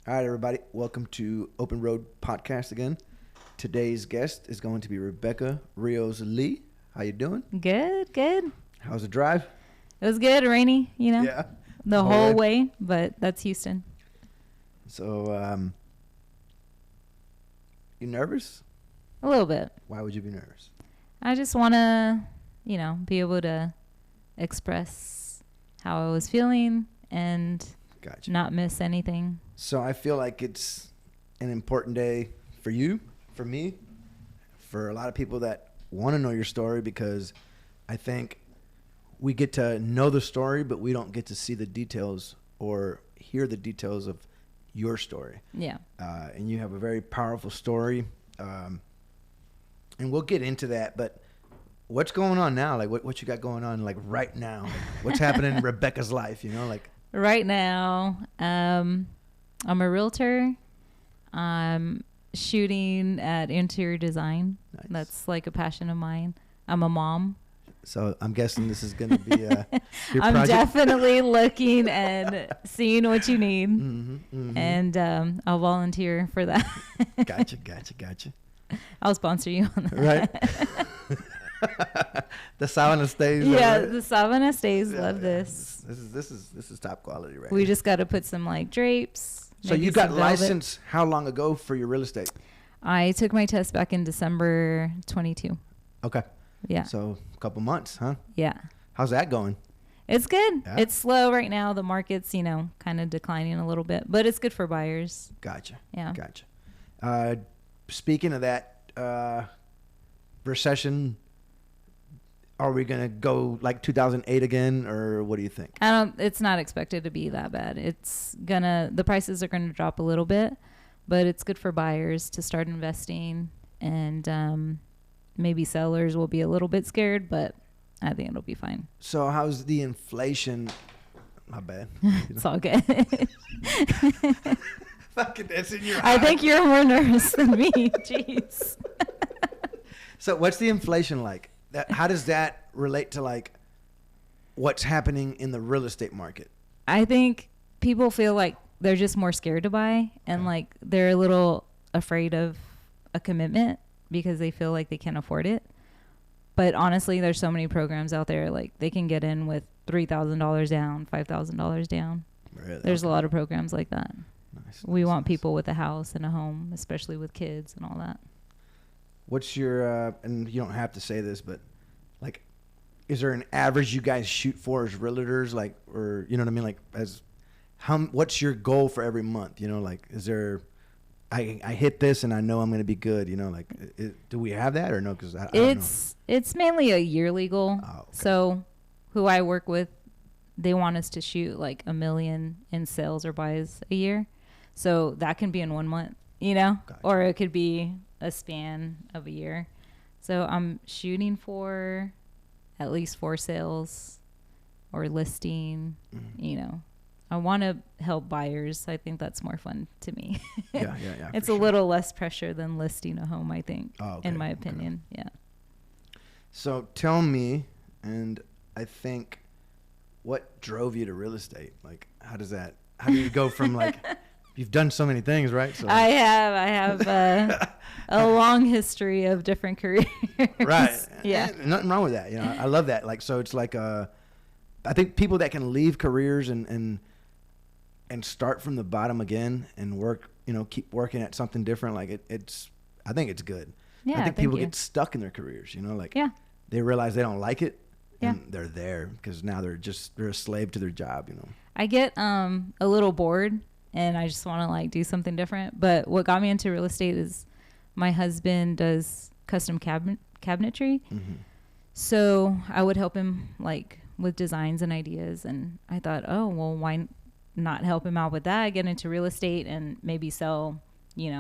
All right, everybody. Welcome to Open Road Podcast again. Today's guest is going to be Rebekah Rios Lee. How you doing? Good. How's the drive? It was good, rainy, Yeah. the whole way, but that's Houston. So, you nervous? A little bit. Why would you be nervous? I just want to, be able to express how I was feeling and Gotcha. not miss anything. So I feel like it's an important day for you, for me, for a lot of people that want to know your story, because I think we get to know the story, but we don't get to see the details or hear the details of your story. Yeah. And you have a very powerful story. And we'll get into that, but what's going on now? Like what you got going on like right now? Like, what's happening in Rebekah's life, Right now, I'm a realtor. I'm shooting at interior design. Nice. That's like a passion of mine. I'm a mom. So I'm guessing this is going to be your I'm project? definitely looking and seeing what you need. Mm-hmm. And I'll volunteer for that. Gotcha. I'll sponsor you on that. Right. The sauna stays. Yeah, right? the sauna stays. Yeah, Love this. This is top quality, right? We just got to put some like drapes. So maybe you got some velvet. licensed how long ago for your real estate? I took my test back in December 22. Okay. Yeah. So a couple months, huh? Yeah. How's that going? It's good. Yeah. It's slow right now. The market's, kind of declining a little bit, but it's good for buyers. Gotcha. Yeah. Gotcha. Speaking of that recession, are we going to go like 2008 again, or what do you think? It's not expected to be that bad. The prices are going to drop a little bit, but it's good for buyers to start investing, and maybe sellers will be a little bit scared, but I think it'll be fine. So how's the inflation? My bad. It's all good. Fucking that's in your I think you're more nervous than me. Jeez. So what's the inflation like? How does that relate to like what's happening in the real estate market? I think people feel like they're just more scared to buy, and like they're a little afraid of a commitment because they feel like they can't afford it. But honestly, there's so many programs out there, like they can get in with $3,000 down, $5,000 down. Really? There's a lot of programs like that. We Nice. want people with a house and a home, especially with kids and all that. What's your and you don't have to say this, but like, is there an average you guys shoot for as realtors, like, or you know what I mean, like, as what's your goal for every month? Like, is there I hit this and I know I'm going to be good. Like, do we have that or no? Because I don't know. It's mainly a yearly goal. Oh, okay. So, who I work with, they want us to shoot like $1 million in sales or buys a year. So that can be in 1 month, Gotcha. or it could be a span of a year. So I'm shooting for at least 4 sales or listing. I want to help buyers. I think that's more fun to me. Yeah. It's a little less pressure than listing a home, I think, Oh, okay, in my okay. opinion. Yeah. So tell me, and I think, what drove you to real estate? Like, how do you go from like, you've done so many things, right? So I have a long history of different careers. Right. Yeah. And nothing wrong with that. I love that. Like, so it's like, I think people that can leave careers and start from the bottom again and work, keep working at something different. Like I think it's good. Yeah. I think thank people you. get stuck in their careers, like Yeah. they realize they don't like it and Yeah. they're there because now they're a slave to their job, I get a little bored and I just want to like do something different. But what got me into real estate is my husband does custom cabinetry. Mm-hmm. So I would help him like with designs and ideas. And I thought, oh, well, why not help him out with that? Get into real estate and maybe sell,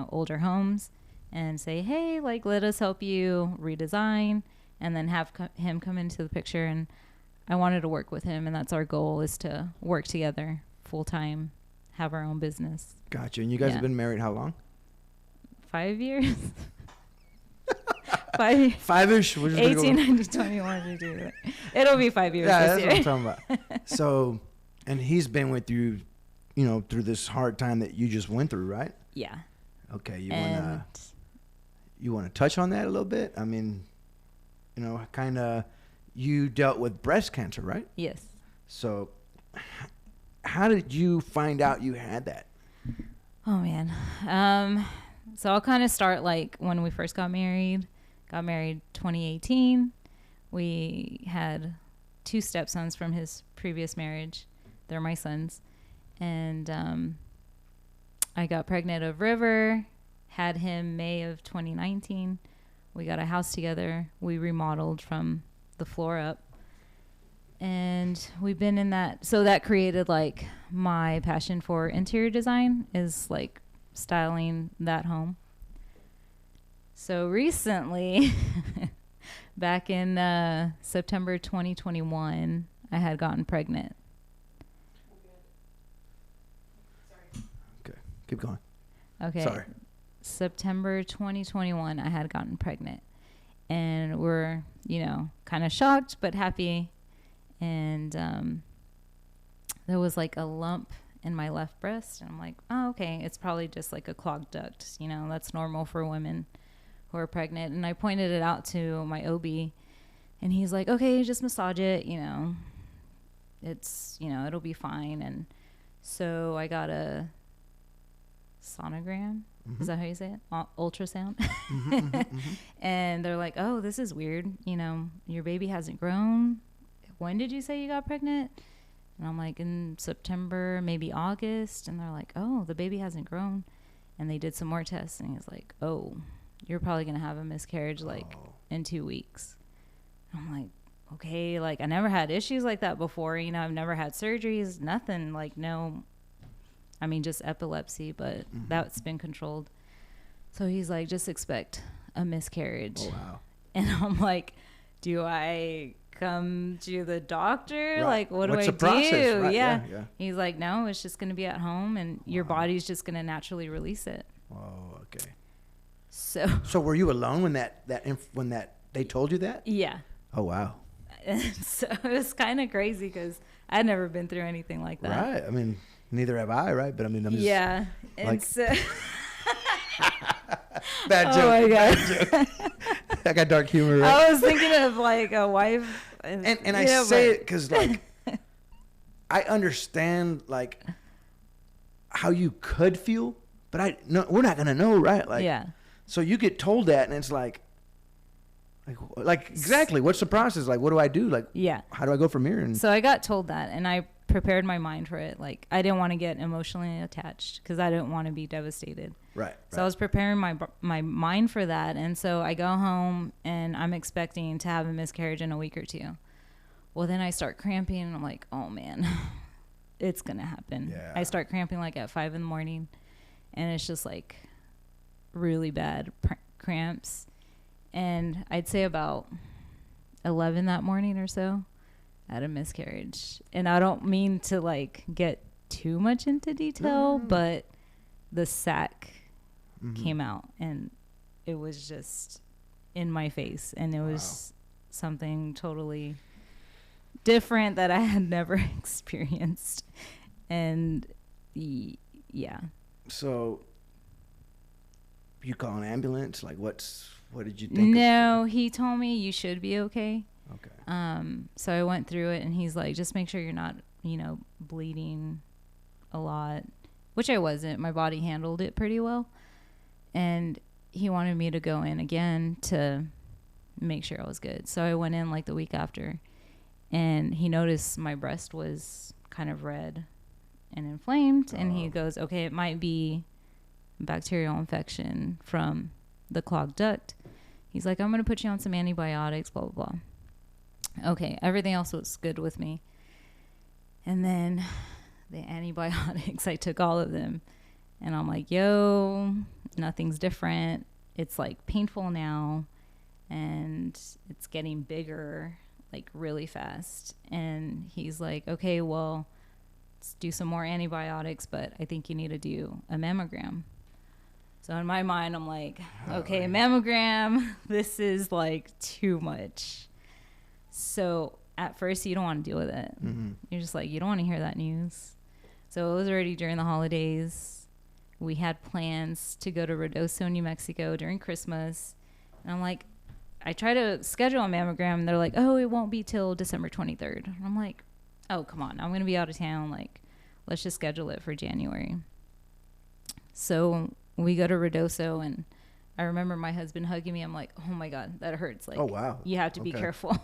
older homes and say, hey, like, let us help you redesign, and then have him come into the picture. And I wanted to work with him. And that's our goal, is to work together full time, have our own business. Gotcha. And you guys Yeah. have been married how long? 5 years. 5-ish. We're just gonna go 18, 19, 21, 22. It'll be 5 years Yeah, this that's year. what I'm talking about. So, and he's been with you through this hard time that you just went through, right? Yeah. Okay. You want to touch on that a little bit? I mean, kind of, you dealt with breast cancer, right? Yes. So how did you find out you had that? Oh man. So I'll kind of start like when we first got married 2018. We had 2 stepsons from his previous marriage. They're my sons. And I got pregnant of River, had him May of 2019. We got a house together. We remodeled from the floor up. And we've been in that. So that created like my passion for interior design, is like styling that home. So recently, back in September 2021, I had gotten pregnant. Okay, keep going. Okay. Sorry. September 2021, I had gotten pregnant. And we're, kind of shocked but happy. And there was like a lump in my left breast. And I'm like, oh, okay. It's probably just like a clogged duct. That's normal for women who are pregnant. And I pointed it out to my OB. And he's like, okay, just massage it. It's, it'll be fine. And so I got a sonogram. Mm-hmm. Is that how you say it? Ultrasound. Mm-hmm, mm-hmm. And they're like, oh, this is weird. Your baby hasn't grown. When did you say you got pregnant? And I'm like, in September, maybe August. And they're like, oh, the baby hasn't grown. And they did some more tests. And he's like, oh, you're probably going to have a miscarriage in 2 weeks. And I'm like, okay. Like, I never had issues like that before. I've never had surgeries, nothing. Like, no. I mean, just epilepsy, but that's been controlled. So he's like, just expect a miscarriage. Oh, wow. And I'm like, do I come to the doctor? Right. Like, what What's do I the process? do? Right. Yeah. Yeah. He's like, no, it's just going to be at home and your body's just going to naturally release it. Oh, okay. So were you alone when they told you that? Yeah. Oh, wow. So it was kind of crazy because I'd never been through anything like that. Right. I mean, neither have I, right? But I mean, I'm just... Yeah. And so... Bad joke. Oh, my God. Bad joke. I got dark humor, right? I was thinking of, like, a wife. And I say it because, like, I understand, like, how you could feel, but we're not going to know, right? Like, yeah. So you get told that, and it's like exactly, what's the process? Like, what do I do? Like, yeah. How do I go from here? And so I got told that, and I prepared my mind for it. Like, I didn't want to get emotionally attached because I didn't want to be devastated. Right. So I was preparing my mind for that. And so I go home and I'm expecting to have a miscarriage in a week or 2. Well, then I start cramping and I'm like, oh man, it's going to happen. Yeah. I start cramping like at 5 a.m. and it's just like really bad cramps. And I'd say about 11 that morning or so, I had a miscarriage. And I don't mean to like get too much into detail, but the sac came out and it was just in my face. And it was something totally different that I had never experienced. And yeah. So you call an ambulance? Like, what did you think? No, he told me you should be okay. Okay. So I went through it and he's like, just make sure you're not, bleeding a lot, which I wasn't. My body handled it pretty well. And he wanted me to go in again to make sure I was good. So I went in like the week after and he noticed my breast was kind of red and inflamed. And he goes, okay, it might be bacterial infection from the clogged duct. He's like, I'm going to put you on some antibiotics, blah, blah, blah. Okay, everything else was good with me. And then the antibiotics, I took all of them. And I'm like, yo, nothing's different. It's like painful now. And it's getting bigger, like really fast. And he's like, okay, well, let's do some more antibiotics, but I think you need to do a mammogram. So in my mind, I'm like, okay, mammogram, this is like too much. So at first you don't want to deal with it. Mm-hmm. You're just like, you don't want to hear that news. So it was already during the holidays. We had plans to go to Ruidoso, New Mexico during Christmas. And I'm like, I try to schedule a mammogram. And they're like, oh, it won't be till December 23rd. And I'm like, oh, come on. I'm going to be out of town. Like, let's just schedule it for January. So we go to Ruidoso, and I remember my husband hugging me. I'm like, oh my God, that hurts. Like, oh, wow. You have to be careful.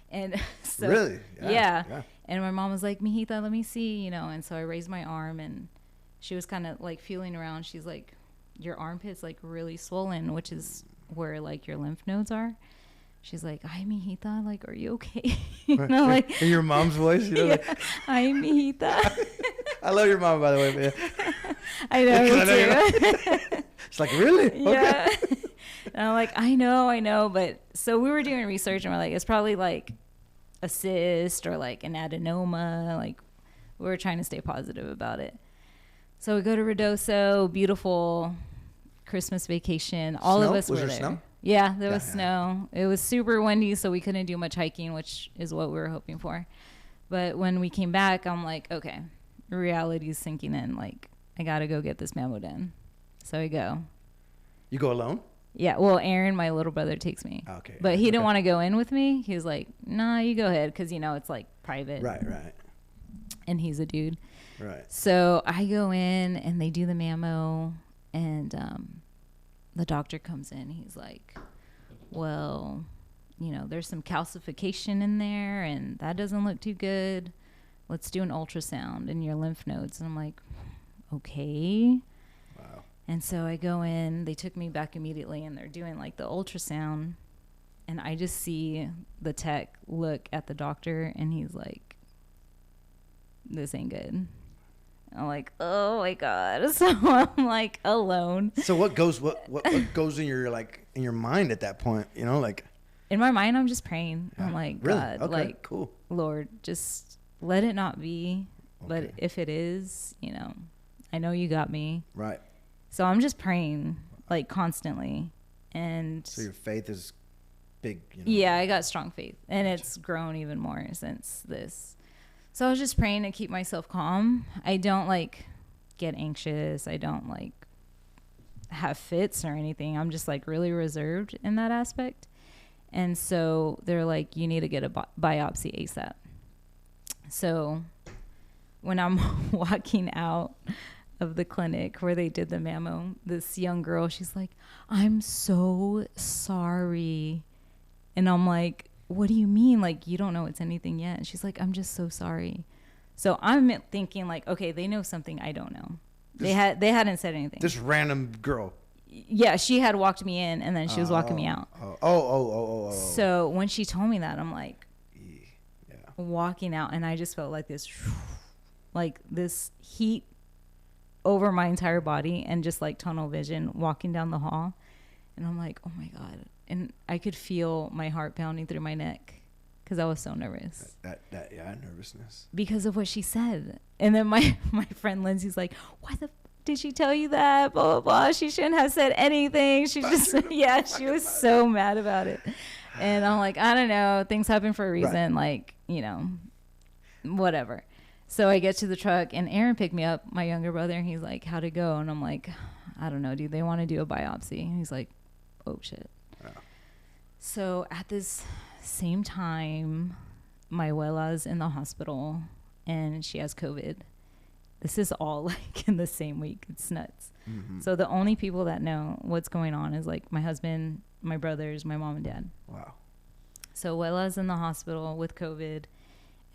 And so, really? Yeah. And my mom was like, Mijita, let me see, you know. And so I raised my arm, and she was kind of like feeling around. She's like, your armpit's like really swollen, which is where like your lymph nodes are. She's like, ay, mijita, like, are you okay? And I'm like, in your mom's voice? You know, like, ay, mijita. I love your mom, by the way. Man. I know, me too. She's like, really? Yeah. Okay. And I'm like, I know. But so we were doing research, and we're like, it's probably like a cyst or like an adenoma. Like, we were trying to stay positive about it. So we go to Ruidoso, beautiful Christmas vacation. All snow? of us was were there. there. Snow? Yeah, there was snow. It was super windy, so we couldn't do much hiking, which is what we were hoping for. But when we came back, I'm like, okay, reality's sinking in. Like, I got to go get this mammo done. So I go. You go alone? Yeah, well, Aaron, my little brother, takes me. Okay. But he didn't want to go in with me. He was like, nah, you go ahead, because, you know, it's like private. Right. And he's a dude. Right. So I go in, and they do the mammo, and the doctor comes in. He's like, well, you know, there's some calcification in there, and that doesn't look too good. Let's do an ultrasound in your lymph nodes. And I'm like, okay. Wow. And so I go in. They took me back immediately, and they're doing like the ultrasound. And I just see the tech look at the doctor, and he's like, this ain't good. I'm like, oh my God. So I'm like alone. So what goes in your like in your mind at that point? You know, like in my mind, I'm just praying. Yeah. I'm like, really? God, Okay, like, cool. Lord, just let it not be. Okay. But if it is, you know, I know you got me. Right. So I'm just praying like constantly. And so your faith is big. You know? Yeah, I got strong faith, and it's grown even more since this. So I was just praying to keep myself calm. I don't like get anxious. I don't like have fits or anything. I'm just like really reserved in that aspect. And so they're like, you need to get a biopsy ASAP. So when I'm walking out of the clinic where they did the mammo, this young girl, she's like, I'm so sorry. And I'm like, what do you mean? Like, you don't know it's anything yet. And she's like, I'm just so sorry. So I'm thinking like, okay, they know something I don't know. They hadn't said anything. This random girl. Yeah, she had walked me in, and then she was walking me out. Oh. So when she told me that, I'm like, yeah. walking out, and I just felt like this heat over my entire body, and just like tunnel vision walking down the hall. And I'm like, oh my God. And I could feel my heart pounding through my neck because I was so nervous. Nervousness. Because of what she said. And then my friend Lindsay's like, why the did she tell you that? Blah, blah, blah. She shouldn't have said anything. She just, she was so mad about it. And I'm like, I don't know. Things happen for a reason. Right. Like, you know, whatever. So I get to the truck, and Aaron picked me up, my younger brother, and he's like, how'd it go? And I'm like, I don't know, dude. They want to do a biopsy. And he's like, oh, shit. Yeah. So at this same time, my abuela's in the hospital, and she has COVID. This is all like in the same week. It's nuts. Mm-hmm. So the only people that know what's going on is like my husband, my brothers, my mom and dad. Wow. So Abuela's in the hospital with COVID,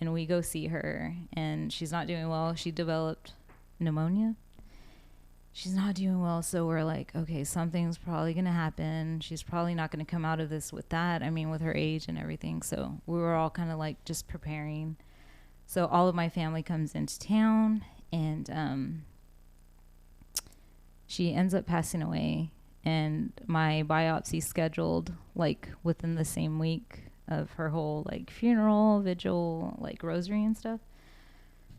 and we go see her, and she's not doing well. She developed pneumonia. She's not doing well, so we're like, okay, something's probably going to happen. She's probably not going to come out of this with that. I mean, with her age and everything. So we were all kind of like just preparing. So all of my family comes into town, and she ends up passing away. And my biopsy scheduled like within the same week of her whole like funeral, vigil, like rosary and stuff.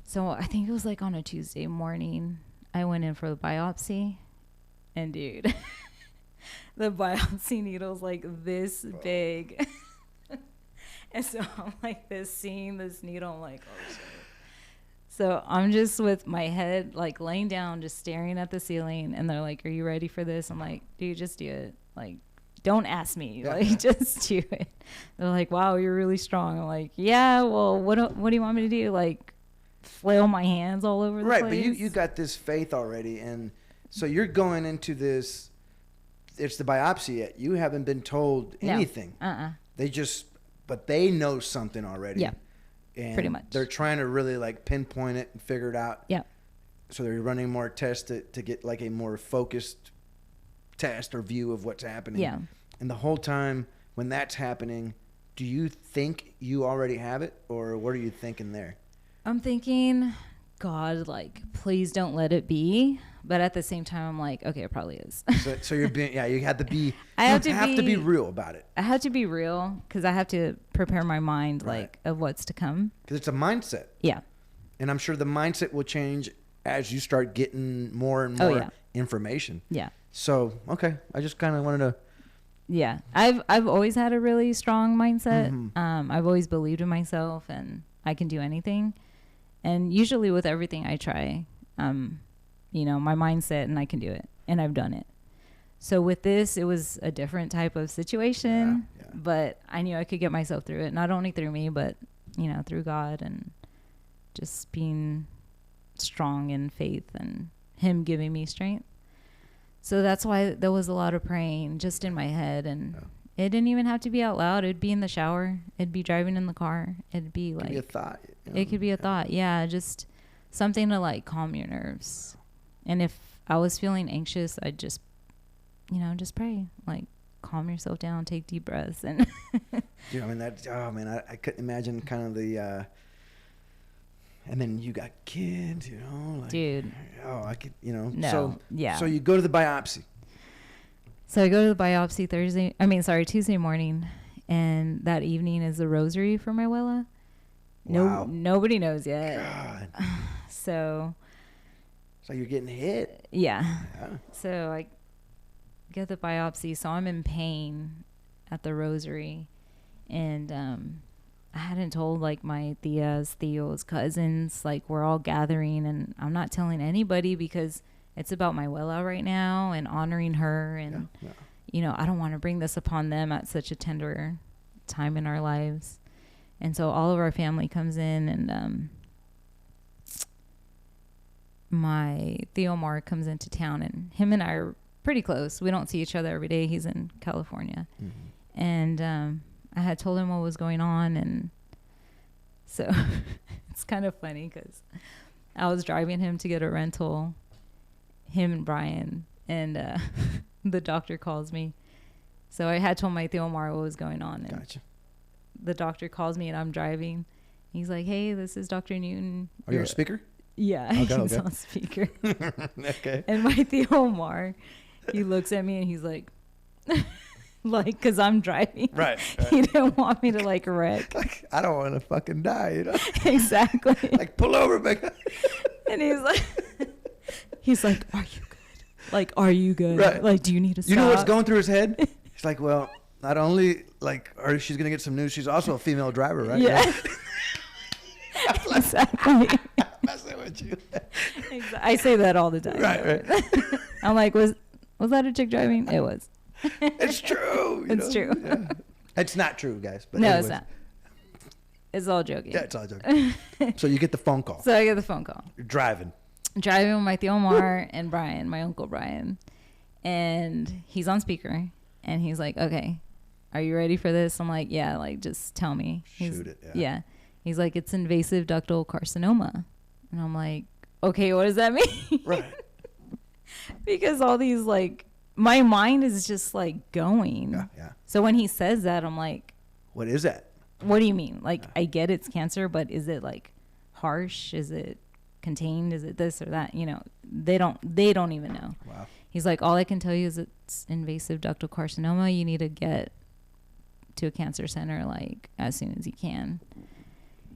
So I think it was like on a Tuesday morning, I went in for the biopsy, and dude, the biopsy needle's like this big. And so I'm like seeing this needle, I'm like, oh shit. So I'm just with my head like laying down, just staring at the ceiling. And they're like, "Are you ready for this?" I'm like, "Dude, just do it. Like, don't ask me. Yeah. Like, just do it." They're like, "Wow, you're really strong." I'm like, "Yeah, well, what do you want me to do? Like, flail my hands all over the place?" Right, but you got this faith already. And so you're going into this, it's the biopsy yet. You haven't been told anything. But they know something already. Yeah. And pretty much. they're trying to really like pinpoint it and figure it out. Yeah. So they're running more tests to get like a more focused test or view of what's happening. Yeah. And the whole time when that's happening, do you think you already have it, or what are you thinking there? I'm thinking, God, like, please don't let it be. But at the same time, I'm like, okay, it probably is. So you're being, you have to be, I have to be real about it. I have to be real because I have to prepare my mind, Right. like, of what's to come. Because it's a mindset. Yeah. And I'm sure the mindset will change as you start getting more and more information. Yeah. So, okay. I just kind of wanted to. Yeah. I've always had a really strong mindset. Mm-hmm. I've always believed in myself and I can do anything. And usually with everything I try, you know, my mindset and I can do it. And I've done it. So with this, it was a different type of situation. Yeah. But I knew I could get myself through it. Not only through me, but, you know, through God and just being strong in faith and Him giving me strength. So that's why there was a lot of praying just in my head. And it didn't even have to be out loud. It'd be in the shower. It'd be driving in the car. It'd be like. It could be a thought. You know? It could be a thought. Yeah. Just something to like calm your nerves. And if I was feeling anxious, I'd just, you know, just pray. Like, calm yourself down, take deep breaths. And Dude, I mean, I couldn't imagine kind of the. And then you got kids, you know. Like, dude. Oh, I could, you know. No. So, yeah. So you go to the biopsy. So I go to the biopsy Tuesday morning. And that evening is the rosary for my abuela. Wow. Nobody knows yet. God. So you're getting hit. Yeah. So I get the biopsy. So I'm in pain at the rosary. And I hadn't told like my Theo's cousins, like we're all gathering, and I'm not telling anybody because it's about my abuela right now and honoring her. And, you know, I don't want to bring this upon them at such a tender time in our lives. And so all of our family comes in, and my Theo Mar comes into town, and him and I are pretty close. We don't see each other every day. He's in California. Mm-hmm. And I had told him what was going on, and so it's kind of funny because I was driving him to get a rental, him and Brian, and the doctor calls me. So I had told my Theo Mar what was going on. And gotcha. The doctor calls me, and I'm driving. He's like, "Hey, this is Dr. Newton." Are you on speaker? Yeah, okay, he's on speaker. Okay. And my Theo Mar, he looks at me and he's like, like, because I'm driving. Right. He didn't want me to like wreck. Like, I don't want to fucking die, you know? Exactly. Like, pull over, Rebekah. And he's like, "Are you good? Like, are you good? Right. Like, do you need to stop?" You know what's going through his head? He's like, well, not only like, she's going to get some news, she's also a female driver, right? Yeah. Exactly. Messing with you. I say that all the time. Right. I'm like, was that a chick driving? It was. It's true. It's true. Yeah. It's not true, guys. But no, anyways. it's not. It's all joking. Yeah, it's all joking. So you get the phone call. So I get the phone call. You're driving with my Theo Mar and Brian, my uncle Brian. And he's on speaker. And he's like, "Okay, are you ready for this?" I'm like, "Yeah, like, just tell me." Shoot it. Yeah. He's like, "It's invasive ductal carcinoma." And I'm like, "Okay, what does that mean?" Right. Because all these, like, my mind is just, like, going. Yeah. So when he says that, I'm like, what is that? What do you mean? Like, I get it's cancer, but is it, like, harsh? Is it contained? Is it this or that? You know, they don't even know. Wow. He's like, "All I can tell you is it's invasive ductal carcinoma. You need to get to a cancer center, like, as soon as you can."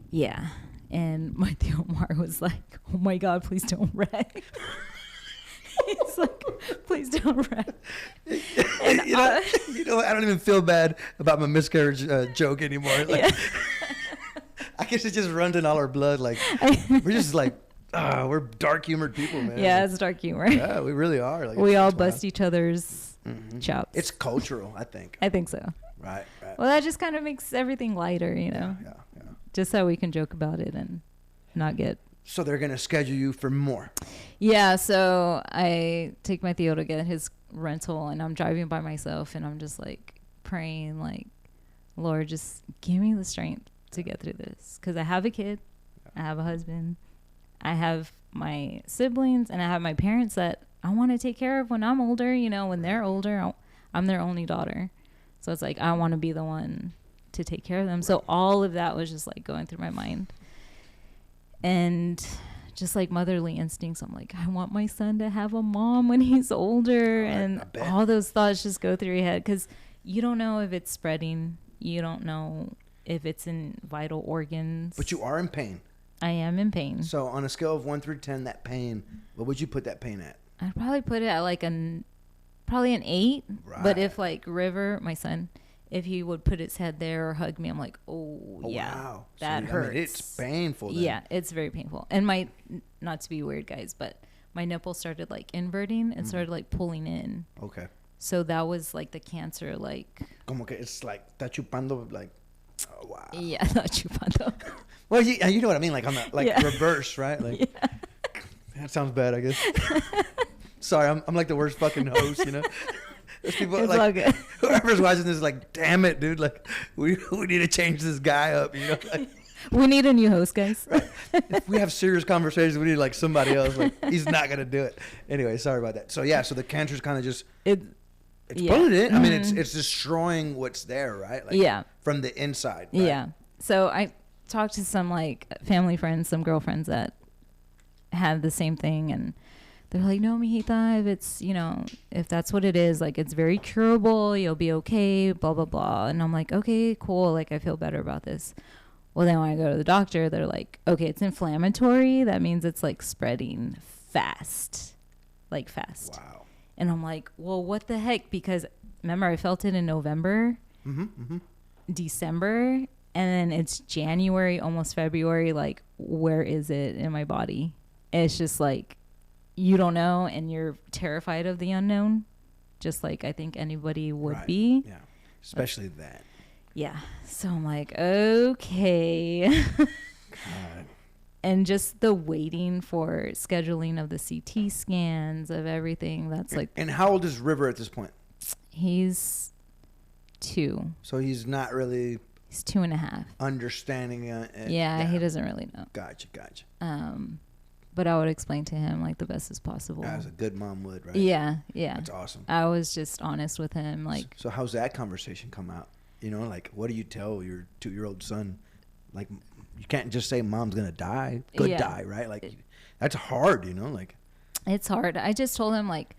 Yeah. And my Theo Mar was like, "Oh my God, please don't wreck." He's like, "Please don't wreck." And you know, I don't even feel bad about my miscarriage joke anymore. Like, I guess it just runs in all our blood. Like we're just like, we're dark humored people, man. Yeah, it's dark humor. Yeah, we really are. Like, we all bust each other's chops. It's cultural, I think. I think so. Right. Well, that just kind of makes everything lighter, you know. Yeah. Just so we can joke about it and not get. So they're gonna schedule you for more. Yeah. So I take my Theo to get his rental, and I'm driving by myself, and I'm just like praying, like, Lord, just give me the strength to get through this, because I have a kid, I have a husband, I have my siblings, and I have my parents that I want to take care of when I'm older. You know, when they're older, I'm their only daughter, so it's like I want to be the one to take care of them. So all of that was just like going through my mind, and just like motherly instincts, I'm like, I want my son to have a mom when he's older. And all those thoughts just go through your head, because you don't know if it's spreading, you don't know if it's in vital organs. But you are in pain. I am in pain. So on a scale of 1 through 10, that pain, what would you put that pain at? I'd probably put it at like probably an 8. Right. But if like River, my son, if he would put his head there or hug me, I'm like, oh yeah, wow. that So, hurts. I mean, it's painful then. Yeah, it's very painful. And my, not to be weird, guys, but my nipple started like inverting and started like pulling in. Okay. So that was like the cancer, like. Como que it's like, está chupando, like, oh, wow. Yeah, not chupando. Well, you know what I mean, like on the reverse, right? Like, that sounds bad, I guess. Sorry, I'm like the worst fucking host, you know. There's people It's like all good. whoever's watching this is like, damn it, dude, like we need to change this guy up, you know. Like, We need a new host, guys. right. If we have serious conversations, we need like somebody else. Like he's not gonna do it. Anyway, sorry about that. So yeah, so the cancer's kind of just exploded. I mean, it's destroying what's there, right? Like, from the inside. Right? Yeah. So I talked to some like family friends, some girlfriends that had the same thing, and they're like, no, mijita, if it's, you know, if that's what it is, like, it's very curable, you'll be okay, blah, blah, blah. And I'm like, okay, cool. Like, I feel better about this. Well, then when I go to the doctor, they're like, okay, it's inflammatory. That means it's like spreading fast, like fast. Wow. And I'm like, well, what the heck? Because remember, I felt it in November, December, and then it's January, almost February. Like, where is it in my body? It's just like, you don't know, and you're terrified of the unknown, just like I think anybody would be. Yeah, especially that. Yeah. So I'm like, okay. God. And just the waiting for scheduling of the CT scans, of everything. That's like. And how old is River at this point? He's 2. So he's not really. He's 2.5. Understanding. Yeah, he doesn't really know. Gotcha. But I would explain to him like the best as possible. As a good mom would, right? Yeah. That's awesome. I was just honest with him, like. So how's that conversation come out? You know, like, what do you tell your 2-year-old son? Like, you can't just say mom's gonna die. Die, right? Like, that's hard, you know. Like, it's hard. I just told him like,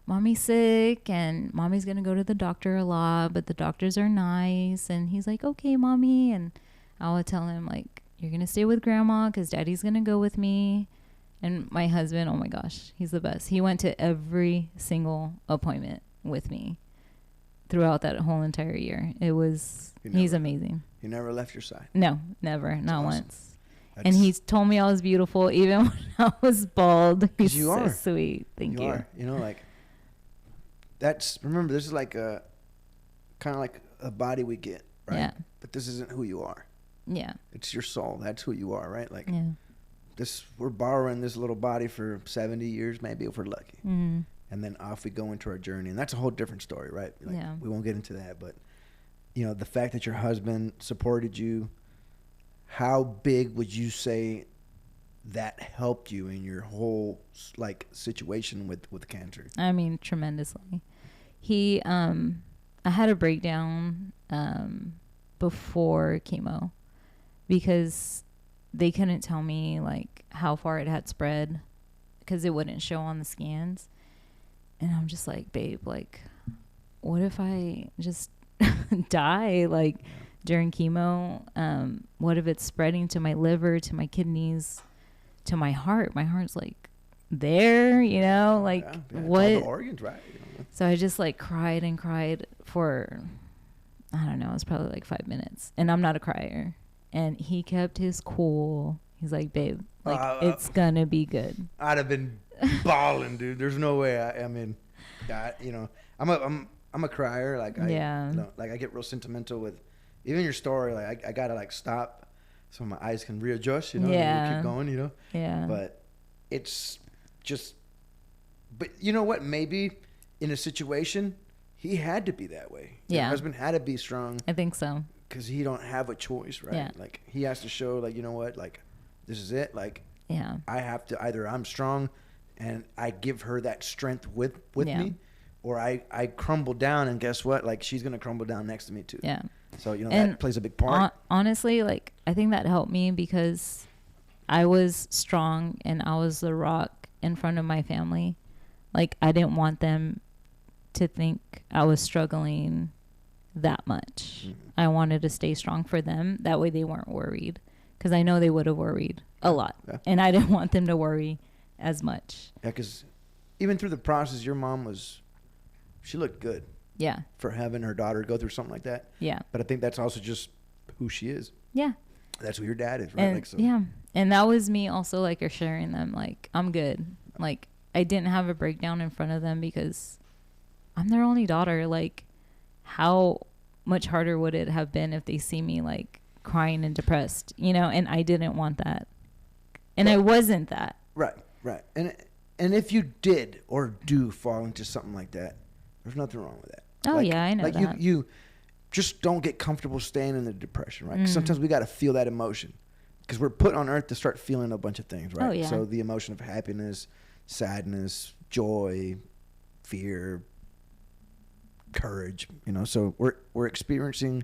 mommy's sick and mommy's gonna go to the doctor a lot, but the doctors are nice. And he's like, okay, mommy. And I would tell him like, you're gonna stay with grandma because daddy's gonna go with me. And my husband, oh my gosh, he's the best. He went to every single appointment with me throughout that whole entire year. He's amazing. He never left your side? No, never. Not once. And he's told me I was beautiful even when I was bald. He's so sweet. Thank you. You know, like, remember, this is like a, kind of like a body we get, right? Yeah. But this isn't who you are. Yeah. It's your soul. That's who you are, right? Like, yeah. We're borrowing this little body for 70 years, maybe, if we're lucky. Mm-hmm. And then off we go into our journey. And that's a whole different story, right? Like, yeah. We won't get into that. But, you know, the fact that your husband supported you, how big would you say that helped you in your whole, like, situation with cancer? I mean, tremendously. I had a breakdown before chemo because they couldn't tell me like how far it had spread because it wouldn't show on the scans. And I'm just like, babe, like, what if I just die like during chemo? What if it's spreading to my liver, to my kidneys, to my heart? My heart's like there, you know, like what? All the organs, right? You know. So I just like cried and cried for, I don't know, it was probably like 5 minutes. And I'm not a crier. and he kept his cool. He's like, babe, like it's gonna be good. I'd have been bawling, dude. There's no way. I mean, you know, I'm a crier. Like you know, like I get real sentimental with even your story. Like I gotta like stop so my eyes can readjust. You know, and keep going. You know. Yeah. But it's just. But you know what? Maybe in a situation, he had to be that way. Your husband had to be strong. I think so. Because he don't have a choice, right? Yeah. Like he has to show, like, you know what? Like, this is it. Like, yeah, I have to either I'm strong, and I give her that strength with me, or I crumble down, and guess what? Like she's gonna crumble down next to me too. Yeah. So you know that plays a big part. Honestly, like I think that helped me because I was strong and I was the rock in front of my family. Like I didn't want them to think I was struggling that much. Mm-hmm. I wanted to stay strong for them. That way they weren't worried, because I know they would have worried a lot, and I didn't want them to worry as much. Yeah, because even through the process, your mom she looked good. Yeah. For having her daughter go through something like that. Yeah. But I think that's also just who she is. Yeah. That's who your dad is, right? And, like, so. Yeah. And that was me also, like, assuring them, like, I'm good. Like, I didn't have a breakdown in front of them because I'm their only daughter. Like, how much harder would it have been if they see me, like, crying and depressed, you know? And I didn't want that. And I wasn't that. Right. And if you did or do fall into something like that, there's nothing wrong with that. Oh, like, yeah, I know like that. You just don't get comfortable staying in the depression, right? 'Cause sometimes we got to feel that emotion, because we're put on earth to start feeling a bunch of things, right? Oh, yeah. So the emotion of happiness, sadness, joy, fear, courage, you know. So we're experiencing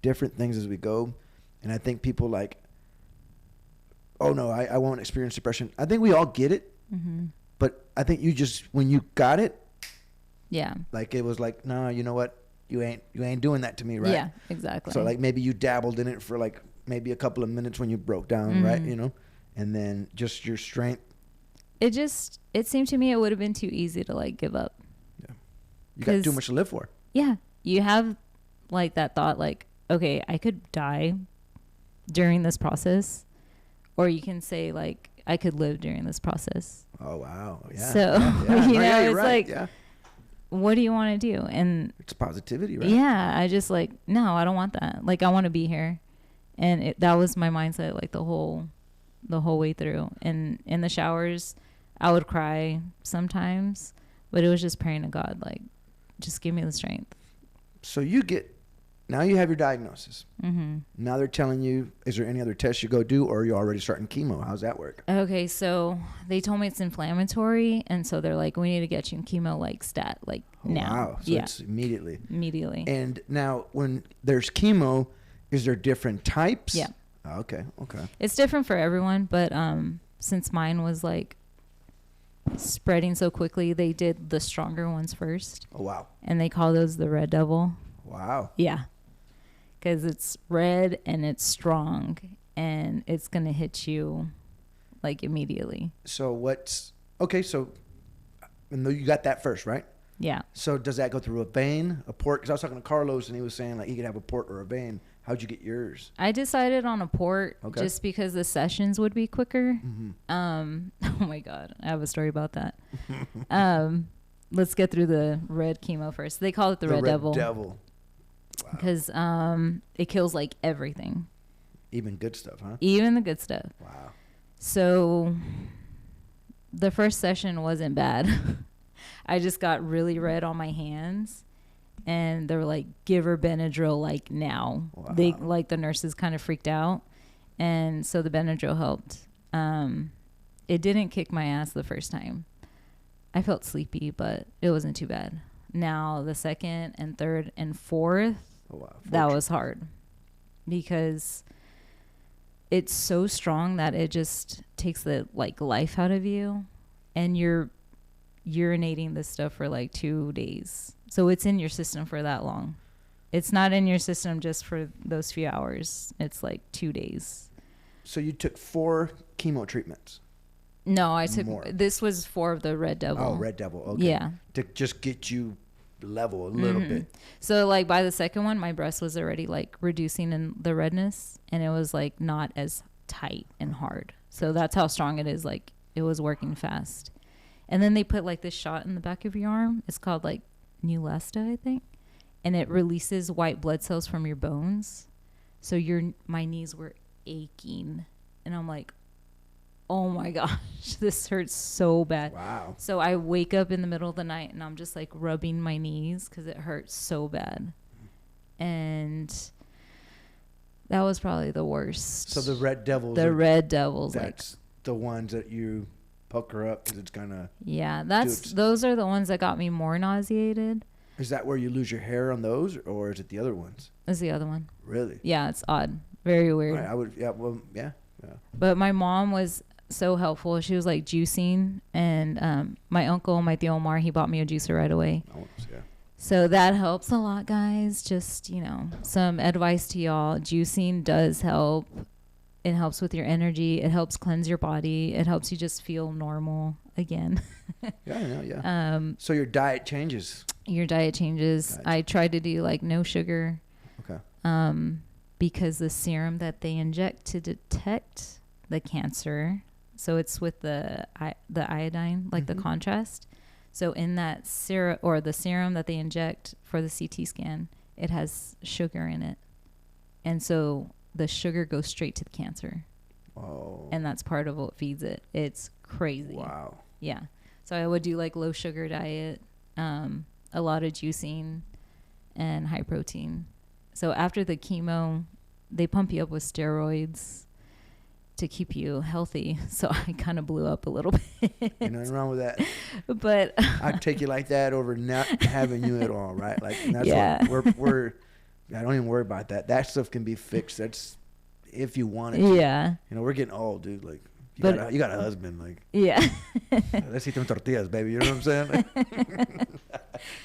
different things as we go, and I think people like, oh no, I won't experience depression. I think we all get it, but I think you just, when you got it, like it was like, no, you know what, you ain't doing that to me, right? Yeah, exactly. So like maybe you dabbled in it for like maybe a couple of minutes when you broke down, right? You know, and then just your strength. It seemed to me it would have been too easy to like give up. Yeah, you got too much to live for. Yeah, you have like that thought, like, okay, I could die during this process, or you can say like, I could live during this process. Oh wow, yeah. So you know, it's right. like, what do you want to do? And it's positivity, right? Yeah, I just like, no, I don't want that. Like, I want to be here, and that was my mindset like the whole way through. And in the showers, I would cry sometimes, but it was just praying to God, like, just give me the strength. So now you have your diagnosis. Now they're telling you, is there any other tests you go do, or are you already starting chemo? How's that work? Okay, so they told me it's inflammatory, and so they're like, we need to get you in chemo like stat, like now. Wow, so it's immediately. And now when there's chemo, is there different types? Yeah. Oh, okay. It's different for everyone, but since mine was like spreading so quickly, they did the stronger ones first. Oh, wow. And they call those the Red Devil. Wow. Yeah. Because it's red and it's strong, and it's going to hit you like immediately. So and you got that first, right? Yeah. So does that go through a vein, a port? Because I was talking to Carlos, and he was saying like he could have a port or a vein. How'd you get yours? I decided on a port just because the sessions would be quicker. Oh my God, I have a story about that. Let's get through the red chemo first. They call it the Red Devil. Wow. Because it kills like everything. Even good stuff, huh? Even the good stuff. Wow. So the first session wasn't bad. I just got really red on my hands, and they were like, give her Benadryl like now. Wow. They like, the nurses kind of freaked out, and so the Benadryl helped. It didn't kick my ass the first time. I felt sleepy, but it wasn't too bad. Now the second and third and fourth, that was hard, because it's so strong that it just takes the like life out of you, and you're urinating this stuff for like 2 days. So it's in your system for that long. It's not in your system just for those few hours. It's like 2 days. So you took 4 chemo treatments? No, I took more. This was 4 of the Red Devil. Oh, Red Devil. Okay. Yeah. To just get you level a little bit. So like by the second one, my breast was already like reducing in the redness, and it was like not as tight and hard. So that's how strong it is. Like it was working fast. And then they put like this shot in the back of your arm. It's called like Neulasta, I think. And it releases white blood cells from your bones. So my knees were aching. And I'm like, oh my gosh, this hurts so bad. Wow. So I wake up in the middle of the night and I'm just like rubbing my knees because it hurts so bad. And that was probably the worst. So the red devils. That's the ones that you pucker up because it's kind of. Yeah, those are the ones that got me more nauseated. Is that where you lose your hair on those, or is it the other ones? It's the other one. Really? Yeah, it's odd. Very weird. Right, I would. Yeah. Well. Yeah. Yeah. But my mom was so helpful. She was like juicing, and my uncle, my Tío Omar, he bought me a juicer right away. Oh, yeah. So that helps a lot, guys. Just, some advice to y'all. Juicing does help. It helps with your energy. It helps cleanse your body. It helps you just feel normal again. Yeah, I know, yeah. So your diet changes. Your diet changes. Gotcha. I tried to do like no sugar. Okay. Because the serum that they inject to detect the cancer, so it's with the iodine, like the contrast. So in that serum, or the serum that they inject for the CT scan, it has sugar in it. And so the sugar goes straight to the cancer. Oh. And that's part of what feeds it. It's crazy. Wow. Yeah. So I would do like low sugar diet, a lot of juicing, and high protein. So after the chemo, they pump you up with steroids to keep you healthy. So I kind of blew up a little bit. Ain't nothing wrong with that. But I'd take you like that over not having you at all, right? Like, and that's yeah. what we're I don't even worry about that. That stuff can be fixed. That's if you want it to. Yeah. We're getting old, dude. Like, you got a husband. Like, yeah. Let's eat them tortillas, baby. You know what I'm saying? Like,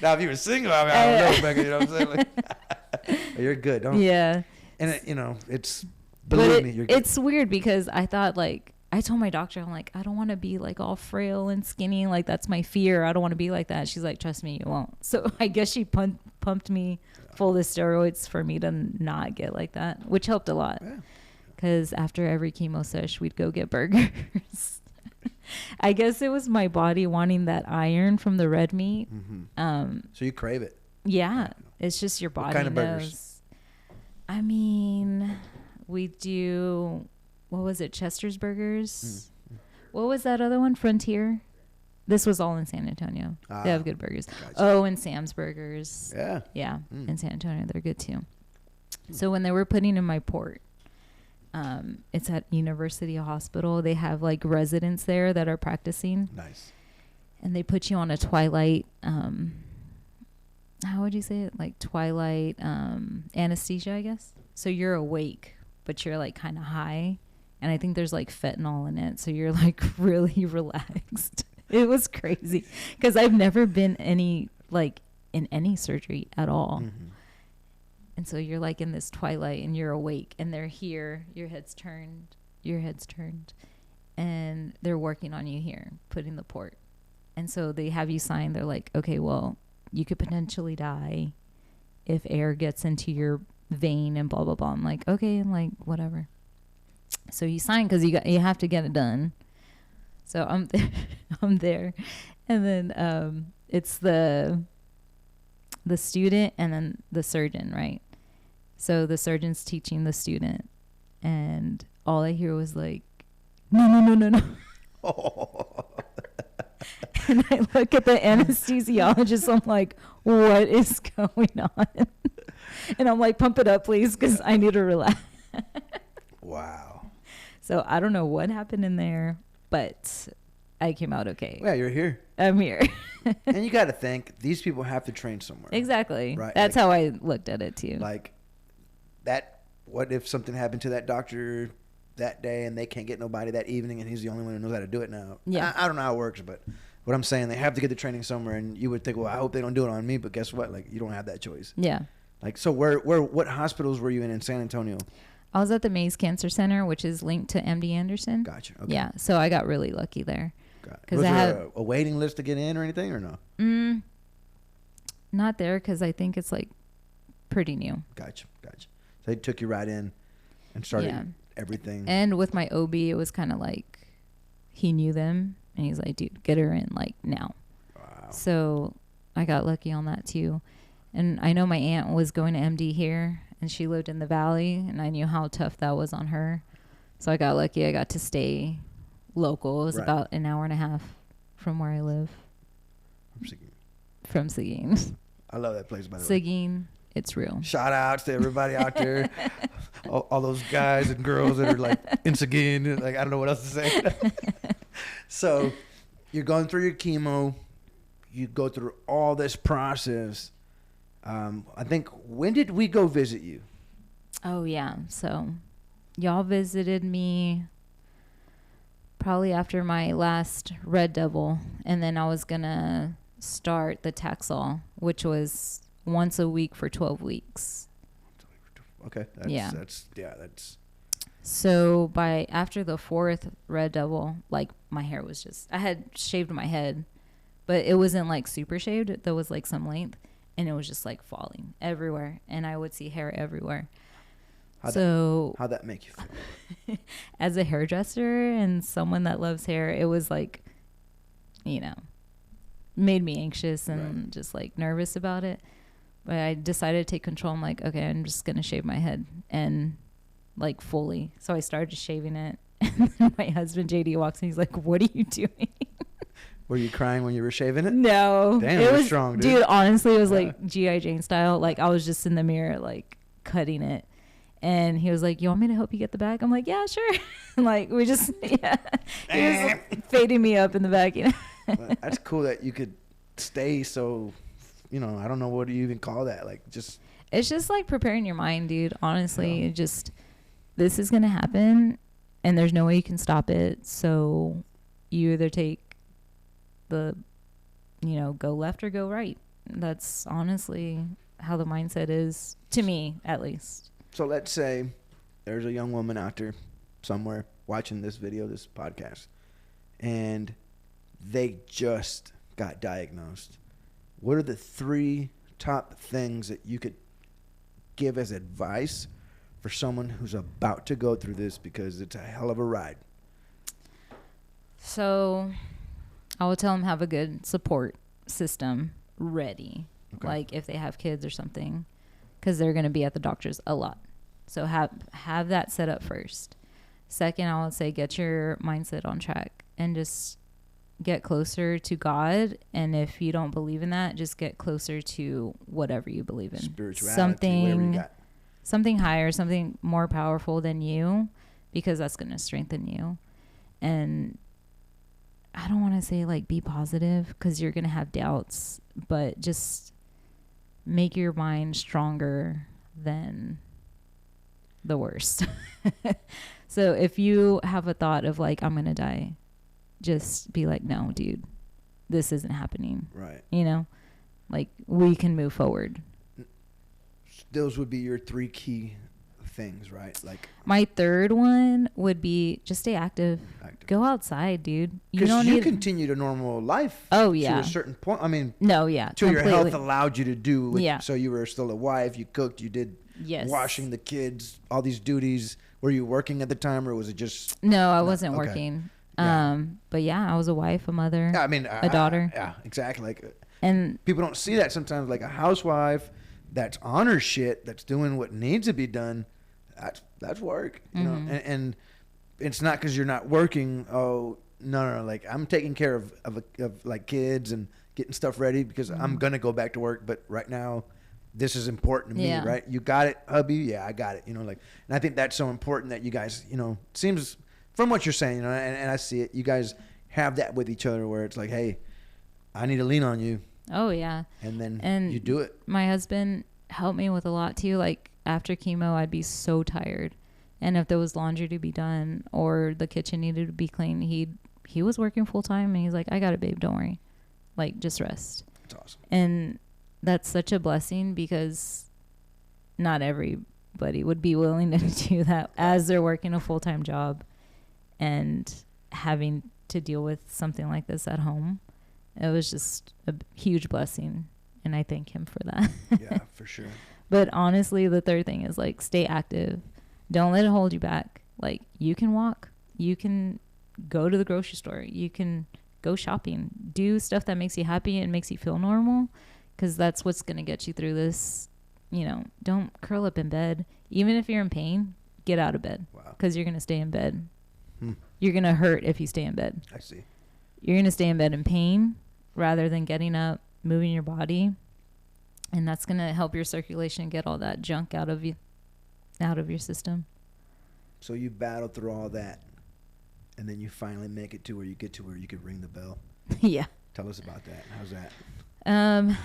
now, if you were single, I don't know, Becca. You know what I'm saying? Like, you're good. Don't. Yeah. And it's believe me, you're good. It's weird because I thought like I told my doctor, I'm like, I don't want to be like all frail and skinny. Like that's my fear. I don't want to be like that. She's like, trust me, you won't. So I guess she pumped me full of steroids for me to not get like that, which helped a lot. Because after every chemo sesh, we'd go get burgers. I guess it was my body wanting that iron from the red meat. Mm-hmm. So you crave it. Yeah. It's just your body What kind of knows. burgers? I mean, we do, what was it? Chester's Burgers. What was that other one? Frontier. This was all in San Antonio. They have good burgers. Gotcha. Oh, and Sam's Burgers. Yeah. Yeah. In San Antonio, they're good too. So when they were putting in my port, it's at University Hospital. They have like residents there that are practicing. Nice. And they put you on a twilight, how would you say it? Like twilight anesthesia, I guess. So you're awake, but you're like kind of high. And I think there's like fentanyl in it. So you're like really relaxed. It was crazy because I've never been in any surgery at all. Mm-hmm. And so you're like in this twilight and you're awake and they're here, your head's turned, and they're working on you here, putting the port. And so they have you sign. They're like, okay, well, you could potentially die if air gets into your vein and blah, blah, blah. I'm like, okay, I'm like, whatever. So you sign because you have to get it done. So I'm there. And then it's the student and then the surgeon, right? So the surgeon's teaching the student. And all I hear was like, no. Oh. And I look at the anesthesiologist. I'm like, what is going on? And I'm like, pump it up, please, because I need to relax. Wow. So I don't know what happened in there, but I came out okay. Yeah, you're here. I'm here. And you got to think, these people have to train somewhere. Exactly. Right. That's how I looked at it, too. Like, what if something happened to that doctor that day and they can't get nobody that evening and he's the only one who knows how to do it now? Yeah. I don't know how it works, but what I'm saying, they have to get the training somewhere, and you would think, well, I hope they don't do it on me, but guess what? Like, you don't have that choice. Yeah. Like, so what hospitals were you in San Antonio? I was at the Mays Cancer Center, which is linked to MD Anderson. Gotcha. Okay. Yeah. So I got really lucky there. Was there a waiting list to get in or anything, or no? Not there, because I think it's like pretty new. Gotcha. So they took you right in and started everything. And with my OB, it was kind of like he knew them, and he's like, dude, get her in like now. Wow. So I got lucky on that too. And I know my aunt was going to MD here, and she lived in the valley, and I knew how tough that was on her. So I got lucky. I got to stay local. It was about an hour and a half from where I live. From Seguin. I love that place, by the way. Seguin, it's real. Shout outs to everybody out there. all those guys and girls that are like in Seguin. Like, I don't know what else to say. So you're going through your chemo. You go through all this process. I think, when did we go visit you? Oh, yeah. So y'all visited me probably after my last Red Devil. And then I was going to start the Taxol, which was once a week for 12 weeks. Okay. That's. So after the 4th Red Devil, like my hair was just, I had shaved my head, but it wasn't like super shaved. There was like some length. And it was just like falling everywhere. And I would see hair everywhere. How'd that make you feel? As a hairdresser and someone that loves hair, it was like, made me anxious and just like nervous about it. But I decided to take control. I'm like, okay, I'm just going to shave my head and like fully. So I started shaving it. And then my husband, JD, walks in. He's like, what are you doing? Were you crying when you were shaving it? No. Damn, it was strong, dude. Dude, honestly, it was like G.I. Jane style. Like, I was just in the mirror, like, cutting it. And he was like, you want me to help you get the bag? I'm like, yeah, sure. Like, we just, He was fading me up in the back, That's cool that you could stay so, I don't know, what do you even call that? Like, just. It's just like preparing your mind, dude. Honestly, this is going to happen, and there's no way you can stop it. So you either take go left or go right. That's honestly how the mindset is, to me at least. So let's say there's a young woman out there somewhere watching this video, this podcast, and they just got diagnosed. What are the 3 top things that you could give as advice for someone who's about to go through this, because it's a hell of a ride? So I will tell them have a good support system ready. Okay. Like if they have kids or something, because they're going to be at the doctors a lot. So have that set up first. Second, I would say get your mindset on track and just get closer to God. And if you don't believe in that, just get closer to whatever you believe in. Spirituality, whatever you got. Something higher, something more powerful than you, because that's going to strengthen you. And I don't want to say like be positive, because you're going to have doubts, but just make your mind stronger than the worst. So if you have a thought of like, I'm going to die, just be like, no, dude, this isn't happening. Right. Like we can move forward. Those would be your 3 key things, right? Like my 3rd one would be just stay active. Go outside, dude. You continue to normal life. Oh yeah. To a certain point. I mean. No, yeah. To completely. Your health allowed you to do. Yeah. So you were still a wife. You cooked. You did. Yes. Washing the kids. All these duties. Were you working at the time, or was it just? No, I wasn't working. Yeah. But yeah, I was a wife, a mother. Yeah, I mean, a daughter. Yeah, exactly. Like, and people don't see that sometimes. Like a housewife that's on her shit, that's doing what needs to be done. That's work, you know, and it's not because you're not working. Oh no, like I'm taking care of like kids and getting stuff ready because I'm gonna go back to work. But right now, this is important to me, right? You got it, hubby? Yeah, I got it. Like, and I think that's so important that you guys, seems from what you're saying, and I see it. You guys have that with each other where it's like, hey, I need to lean on you. Oh yeah, and then you do it. My husband helped me with a lot too. Like after chemo, I'd be so tired, and if there was laundry to be done or the kitchen needed to be clean, he was working full time, and he's like, I got it, babe, don't worry, like just rest. That's awesome. And that's such a blessing because not everybody would be willing to do that as they're working a full-time job and having to deal with something like this at home. It was just a huge blessing. and I thank him for that. Yeah, for sure. But honestly, the third thing is like stay active. Don't let it hold you back. Like you can walk, you can go to the grocery store, you can go shopping, do stuff that makes you happy and makes you feel normal, because that's what's going to get you through this. You know, don't curl up in bed. Even if you're in pain, get out of bed, because you're going to stay in bed. You're going to hurt if you stay in bed. I see. You're going to stay in bed in pain rather than getting up, moving your body. And that's going to help your circulation get all that junk out of you, out of your system. So you battle through all that, and then you finally make it to where you get to where you could ring the bell. Yeah. Tell us about that. How's that?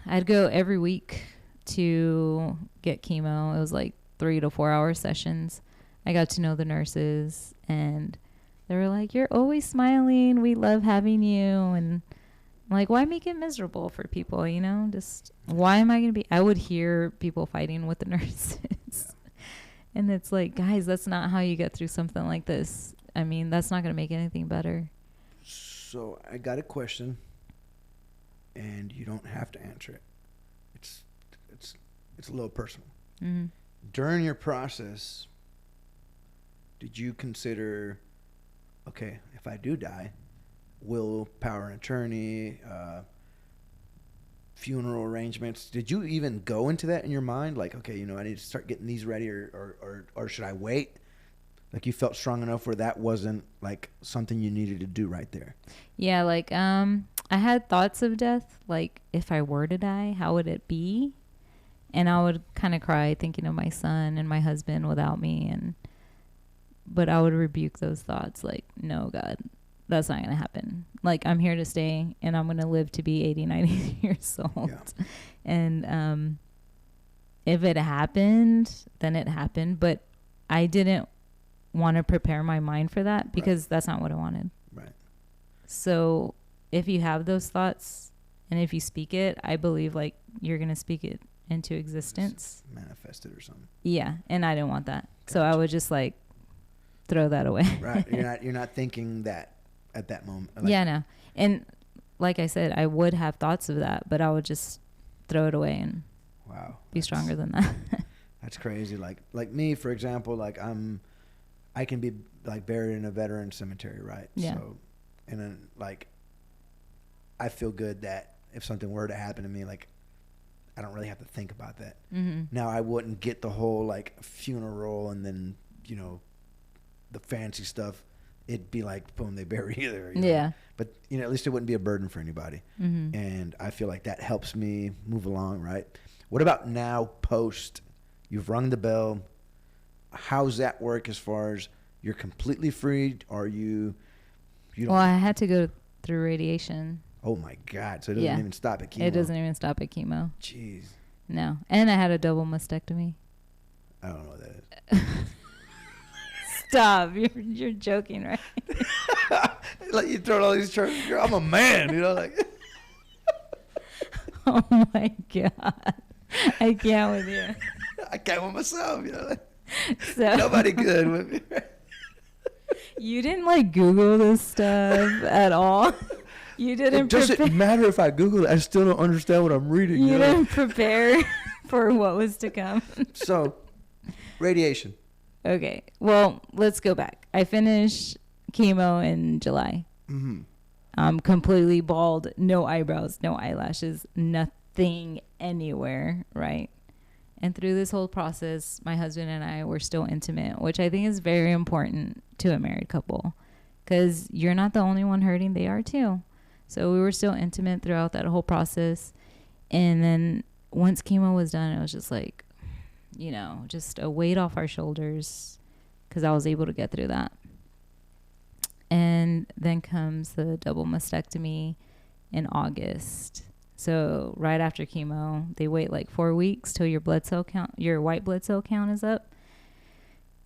I'd go every week to get chemo. It was like 3 to 4 hour sessions. I got to know the nurses, and they were like, "You're always smiling. We love having you." And I'm like, why make it miserable for people? You know, just why am I going to be? I would hear people fighting with the nurses. Yeah. And it's like, guys, that's not how you get through something like this. I mean, that's not going to make anything better. So I got a question, and you don't have to answer it. It's a little personal. Mm-hmm. During your process, did you consider, okay, if I do die, will, power and attorney, funeral arrangements, did you even go into that in your mind? Like, okay, you know, I need to start getting these ready, or should I wait? Like you felt strong enough where that wasn't like something you needed to do right there? Yeah, like I had thoughts of death, like if I were to die, how would it be? And I would kind of cry thinking of my son and my husband without me, but I would rebuke those thoughts like, no, God, that's not going to happen. Like, I'm here to stay, and I'm going to live to be 80, 90 years old. Yeah. And if it happened, then it happened. But I didn't want to prepare my mind for that, because that's not what I wanted. Right. So if you have those thoughts, and if you speak it, I believe, like, you're going to speak it into existence. Just manifest it or something. Yeah, and I didn't want that. Gotcha. So I would just, like, throw that away. Right. You're not thinking that at that moment. Like, yeah, no. And like I said, I would have thoughts of that, but I would just throw it away and be stronger than that. That's crazy. Like me, for example, like I can be like buried in a veteran cemetery, right? Yeah. So, and then like I feel good that if something were to happen to me, like I don't really have to think about that. Mm-hmm. Now I wouldn't get the whole like funeral and then, you know, the fancy stuff. It'd be like, boom, they bury you there. You know? Yeah. But, you know, at least it wouldn't be a burden for anybody. Mm-hmm. And I feel like that helps me move along, right? What about now, post? You've rung the bell. How's that work as far as you're completely free? Are you don't? Well, I had to go through radiation. Oh, my God. So it doesn't even stop at chemo. It doesn't even stop at chemo. Jeez. No. And I had a double mastectomy. I don't know what that is. Stop. You're joking, right? Like you throw all these terms. I'm a man, you know, like. Oh my God. I can't with you. I can't with myself, you know. So, nobody good with me. You didn't like Google this stuff at all. You didn't. It doesn't matter if I Google it. I still don't understand what I'm reading. You didn't prepare for what was to come. So, radiation. Okay. Well, let's go back. I finished chemo in July. Mm-hmm. I'm completely bald, no eyebrows, no eyelashes, nothing anywhere, right? And through this whole process, my husband and I were still intimate, which I think is very important to a married couple, because you're not the only one hurting, they are too. So we were still intimate throughout that whole process. And then once chemo was done, it was just like, you know, just a weight off our shoulders, because I was able to get through that. And then comes the double mastectomy in August. So right after chemo, they wait like 4 weeks till your white blood cell count is up.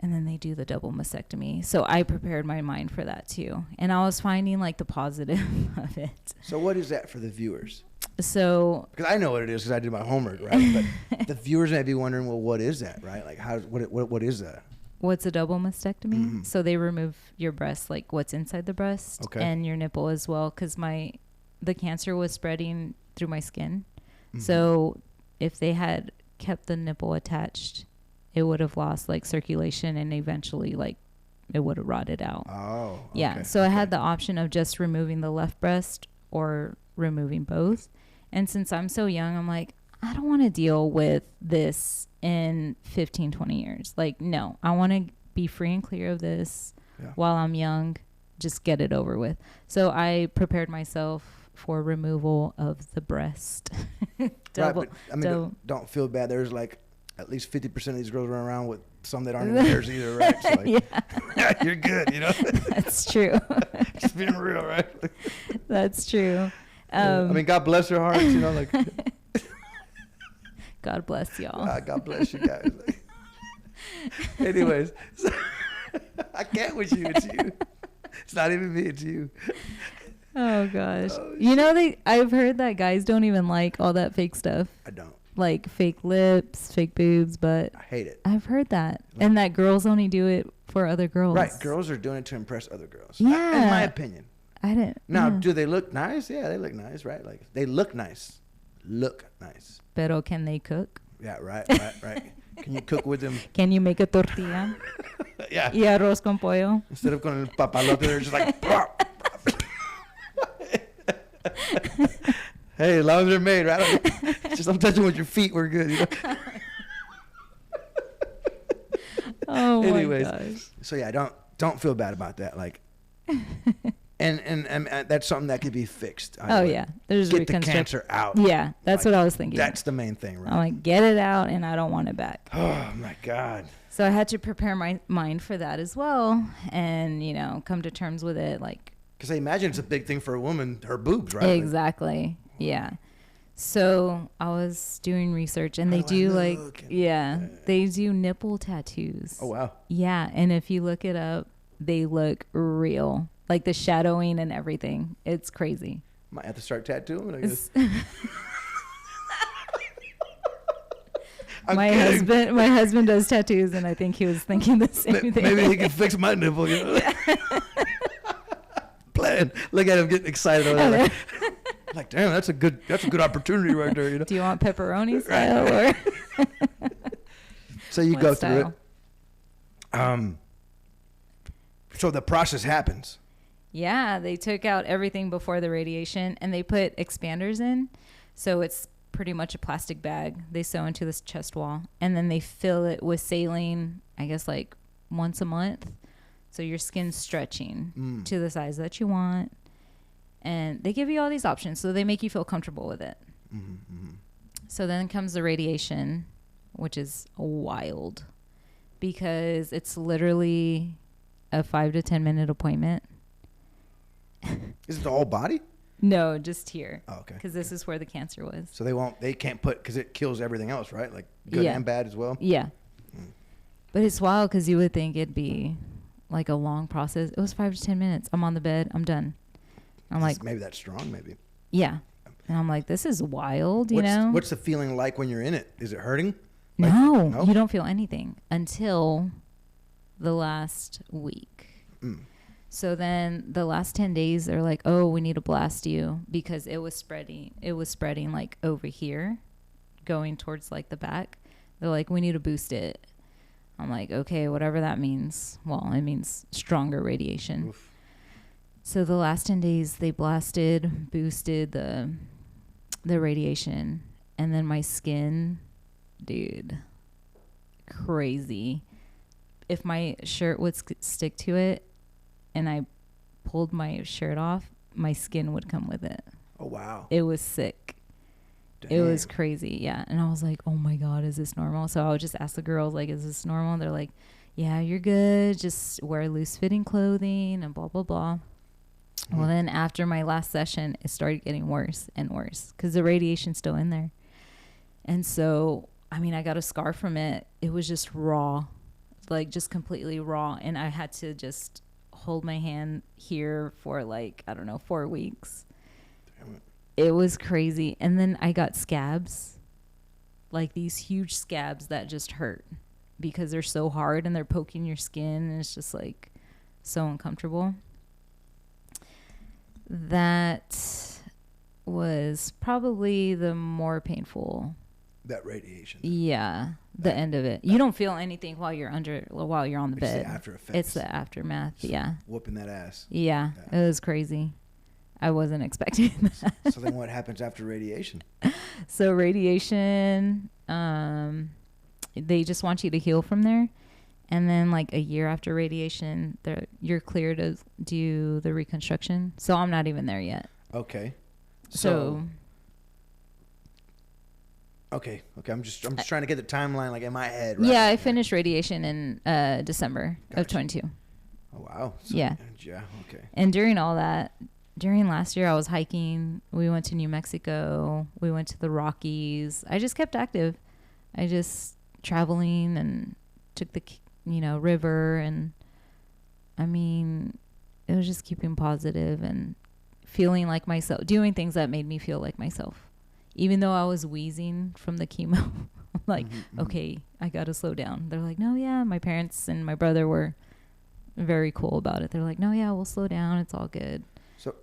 And then they do the double mastectomy. So I prepared my mind for that too. And I was finding like the positive of it. So what is that for the viewers? So, because I know what it is, because I did my homework, right? But the viewers may be wondering, well, what is that, right? Like, what is that? What's a double mastectomy? Mm-hmm. So they remove your breast, like what's inside the breast, and your nipple as well, because the cancer was spreading through my skin. So if they had kept the nipple attached, it would have lost like circulation and eventually like it would have rotted out. Oh, okay. Yeah. So I had the option of just removing the left breast or removing both. And since I'm so young, I'm like, I don't want to deal with this in 15, 20 years. Like, no, I want to be free and clear of this while I'm young. Just get it over with. So I prepared myself for removal of the breast. Right, but, I mean, don't feel bad. There's like at least 50% of these girls run around with some that aren't even theirs either, right? So like, you're good, you know? That's true. Just being real, right? That's true. I mean, God bless their hearts, you know, like. God bless y'all. God bless you guys. Anyways, so I can't with you. It's you. It's not even me. It's you. Oh gosh. You know, I've heard that guys don't even like all that fake stuff. I don't. Like fake lips, fake boobs, but I hate it. I've heard that. Like, and that girls only do it for other girls. Right. Girls are doing it to impress other girls. Yeah. In my opinion. I didn't. Now, do they look nice? Yeah, they look nice, right? Like they look nice. Look nice. Pero can they cook? Yeah, right. Can you cook with them? Can you make a tortilla? Yeah. Y arroz con pollo? Instead of going to papalote, they're just like, pop. Hey, as long as they're made, right? Just I'm touching with your feet, we're good. You know? Oh Anyways, my gosh. So yeah, don't feel bad about that. Like, and that's something that could be fixed. Yeah, there's get the cancer out. Yeah, that's like, what I was thinking. That's the main thing, right? I'm like, get it out, and I don't want it back. Oh my God. So I had to prepare my mind for that as well, and come to terms with it, like. Because I imagine it's a big thing for a woman, her boobs, right? Exactly. Yeah. So I was doing research, and they do they do nipple tattoos. Oh wow. Yeah, and if you look it up, they look real, like the shadowing and everything. It's crazy. Might have to start tattooing, I guess. My husband does tattoos, and I think he was thinking the same thing. Maybe he can fix my nipple. You know? Plan. Look at him getting excited over there. Like, damn, that's a good opportunity right there. You know. Do you want pepperoni style or? So you go through it. So the process happens. Yeah, they took out everything before the radiation, and they put expanders in. So it's pretty much a plastic bag they sew into this chest wall, and then they fill it with saline, I guess like once a month. So your skin's stretching to the size that you want. And they give you all these options, so they make you feel comfortable with it. So then comes the radiation, which is wild because it's literally a 5 to 10 minute appointment. Is it the whole body? No, just here. Oh, okay. Because this is where the cancer was. So they can't put, because it kills everything else, right? Like good and bad as well? Yeah. But it's wild because you would think it'd be like a long process. It was 5 to 10 minutes. I'm on the bed. I'm done. I'm like, maybe that's strong, maybe. Yeah. And I'm like, this is wild, you know? What's the feeling like when you're in it? Is it hurting? No, you don't feel anything until the last week. So then the last 10 days, they're like, oh, we need to blast you because it was spreading. It was spreading like over here, going towards like the back. They're like, we need to boost it. I'm like, okay, whatever that means. Well, it means stronger radiation. Oof. So the last 10 days, they boosted the radiation. And then my skin, dude, crazy. If my shirt would stick to it and I pulled my shirt off, my skin would come with it. Oh, wow. It was sick. Damn. It was crazy, yeah. And I was like, oh, my God, is this normal? So I would just ask the girls, like, is this normal? And they're like, yeah, you're good. Just wear loose-fitting clothing and blah, blah, blah. Well, then after my last session, it started getting worse and worse because the radiation's still in there. And so, I mean, I got a scar from it. It was just raw, like just completely raw. And I had to just hold my hand here for like, I don't know, 4 weeks. Damn it. It was crazy. And then I got scabs, like these huge scabs that just hurt because they're so hard and they're poking your skin. And it's just like so uncomfortable. That was probably the more painful. That radiation. Yeah, the end of it. You don't feel anything while you're on the bed. It's the after effects. It's the aftermath. Yeah. Whooping that ass. Yeah, it was crazy. I wasn't expecting that. So then what happens after radiation? So radiation, they just want you to heal from there. And then like a year after radiation, you're clear to do the reconstruction. So I'm not even there yet. Okay. So Okay. I'm just trying to get the timeline like in my head. Right? Yeah, I finished radiation in December of 22. Oh wow. So, yeah. Yeah. Okay. And during all that, during last year, I was hiking. We went to New Mexico. We went to the Rockies. I just kept active. I just traveling and took the river, and I mean, it was just keeping positive and feeling like myself, doing things that made me feel like myself. Even though I was wheezing from the chemo, I'm like, okay, I got to slow down. They're like, no, yeah. My parents and my brother were very cool about it. They're like, no, yeah, we'll slow down. It's all good.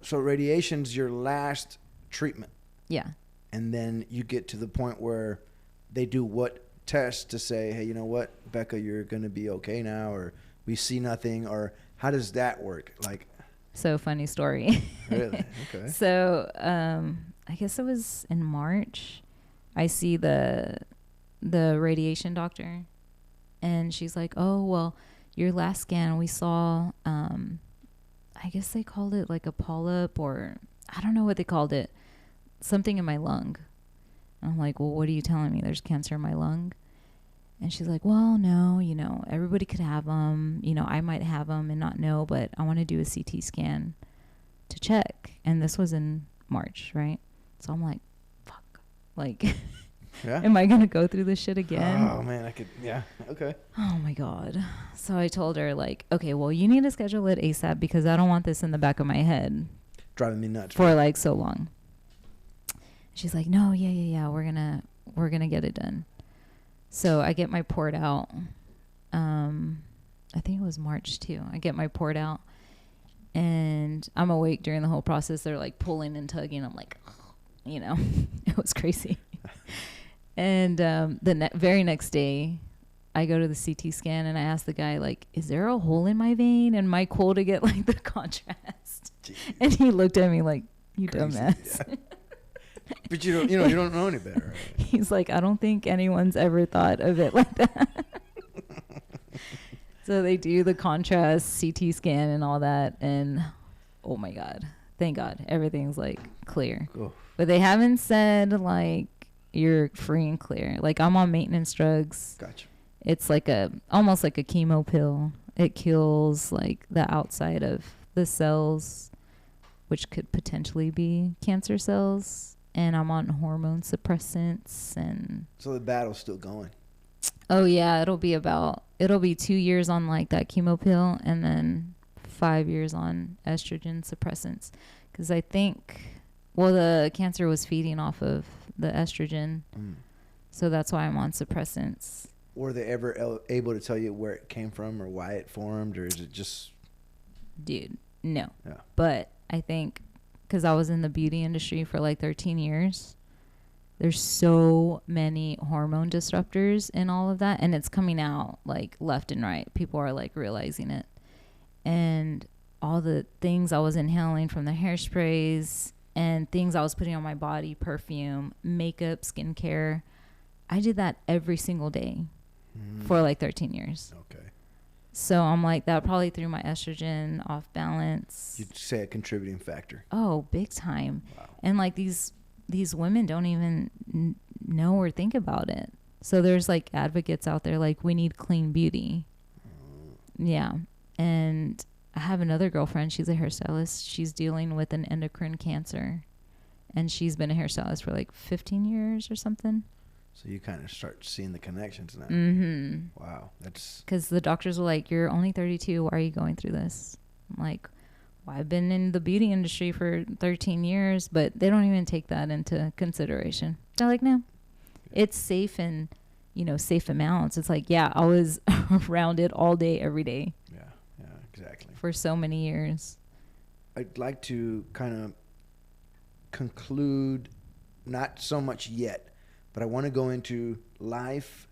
So radiation's your last treatment. Yeah. And then you get to the point where they do what test to say, hey, you know what, Becca, you're going to be okay now, or we see nothing, or how does that work? Like, so funny story. Really? Okay. So, I guess it was in March. I see the radiation doctor, and she's like, "Oh, well, your last scan we saw, I guess they called it like a polyp, or I don't know what they called it, something in my lung." And I'm like, "Well, what are you telling me? There's cancer in my lung?" And she's like, "Well, no, everybody could have them. I might have them and not know, but I want to do a CT scan to check." And this was in March, right? So I'm like, fuck. Like, yeah. Am I going to go through this shit again? Oh, man, yeah, okay. Oh, my God. So I told her, like, okay, well, you need to schedule it ASAP because I don't want this in the back of my head. Driving me nuts. For, like, so long. She's like, no, yeah, we're gonna get it done. So I get my port out. I think it was March too. I get my port out, and I'm awake during the whole process. They're like pulling and tugging. I'm like, it was crazy. And the very next day, I go to the CT scan and I ask the guy, like, is there a hole in my vein? And my cool to get like the contrast. Jeez. And he looked at me like, you crazy, dumbass. Yeah. But you don't know any better. Right? He's like, I don't think anyone's ever thought of it like that. So they do the contrast CT scan and all that, and oh my God, thank God, everything's like clear. Cool. But they haven't said like you're free and clear. Like I'm on maintenance drugs. Gotcha. It's like almost like a chemo pill. It kills like the outside of the cells, which could potentially be cancer cells. And I'm on hormone suppressants, and so the battle's still going. Oh yeah, it'll be 2 years on like that chemo pill, and then 5 years on estrogen suppressants. Because I think, the cancer was feeding off of the estrogen, so that's why I'm on suppressants. Were they ever able to tell you where it came from or why it formed, or is it just? Dude, no. Yeah. But I think, because I was in the beauty industry for like 13 years, there's so many hormone disruptors in all of that, and it's coming out like left and right. People are like realizing it. And all the things I was inhaling from the hairsprays and things I was putting on my body, perfume, makeup, skincare, I did that every single day for like 13 years. Okay. So I'm like, that probably threw my estrogen off balance. You'd say a contributing factor. Oh, big time. Wow. And like these women don't even know or think about it. So there's like advocates out there like, we need clean beauty. Yeah. And I have another girlfriend. She's a hairstylist. She's dealing with an endocrine cancer. And she's been a hairstylist for like 15 years or something. So you kind of start seeing the connections now. Mm-hmm. Wow. That's because the doctors were like, you're only 32. Why are you going through this? I'm like, well, I've been in the beauty industry for 13 years, but they don't even take that into consideration. They're like, no, it's safe and, safe amounts. It's like, yeah, I was around it all day, every day. Yeah, exactly. For so many years. I'd like to kind of conclude, not so much yet, but I want to go into life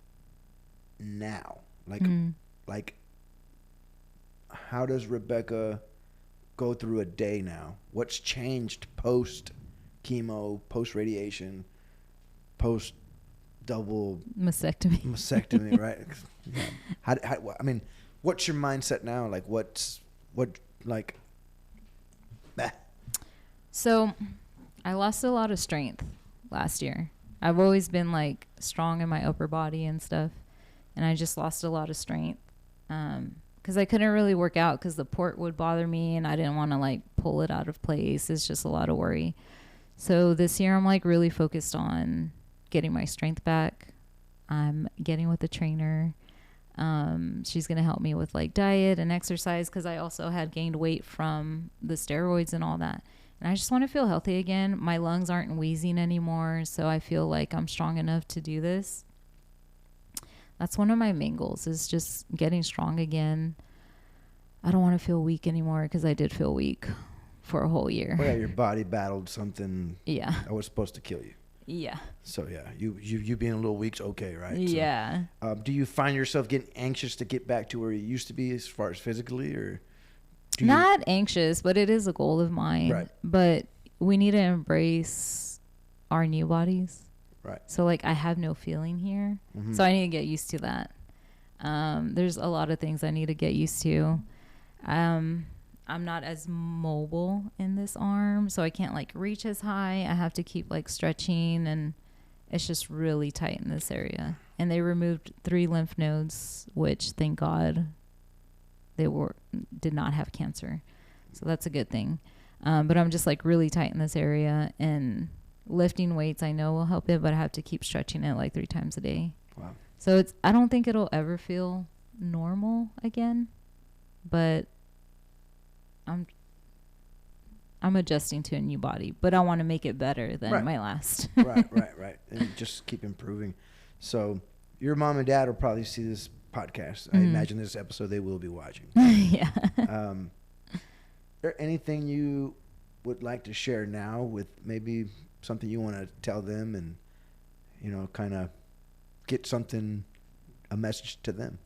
now. Like, how does Rebekah go through a day now? What's changed post chemo, post radiation, post double mastectomy, right? Yeah. I mean, what's your mindset now? Like, So I lost a lot of strength last year. I've always been like strong in my upper body and stuff, and I just lost a lot of strength because I couldn't really work out because the port would bother me, and I didn't want to like pull it out of place. It's just a lot of worry. So this year I'm like really focused on getting my strength back. I'm getting with a trainer. She's going to help me with like diet and exercise because I also had gained weight from the steroids and all that. And I just want to feel healthy again. My lungs aren't wheezing anymore, so I feel like I'm strong enough to do this. That's one of my main goals, is just getting strong again. I don't want to feel weak anymore because I did feel weak for a whole year. Well, yeah, your body battled something that was supposed to kill you. Yeah. So yeah, you being a little weak's okay, right? Yeah. So, do you find yourself getting anxious to get back to where you used to be as far as physically, or? Not anxious, but it is a goal of mine. Right. But we need to embrace our new bodies. Right. So like I have no feeling here, so I need to get used to that. There's a lot of things I need to get used to. I'm not as mobile in this arm, so I can't like reach as high. I have to keep like stretching, and it's just really tight in this area. And they removed 3 lymph nodes, which thank God did not have cancer. So that's a good thing. But I'm just like really tight in this area, and lifting weights I know will help it, but I have to keep stretching it like 3 times a day. Wow. So I don't think it'll ever feel normal again, but I'm adjusting to a new body, but I want to make it better than my last. Right. And just keep improving. So your mom and dad will probably see this podcast. I imagine this episode they will be watching. Yeah. Is there anything you would like to share now with maybe something you want to tell them and, kind of get a message to them?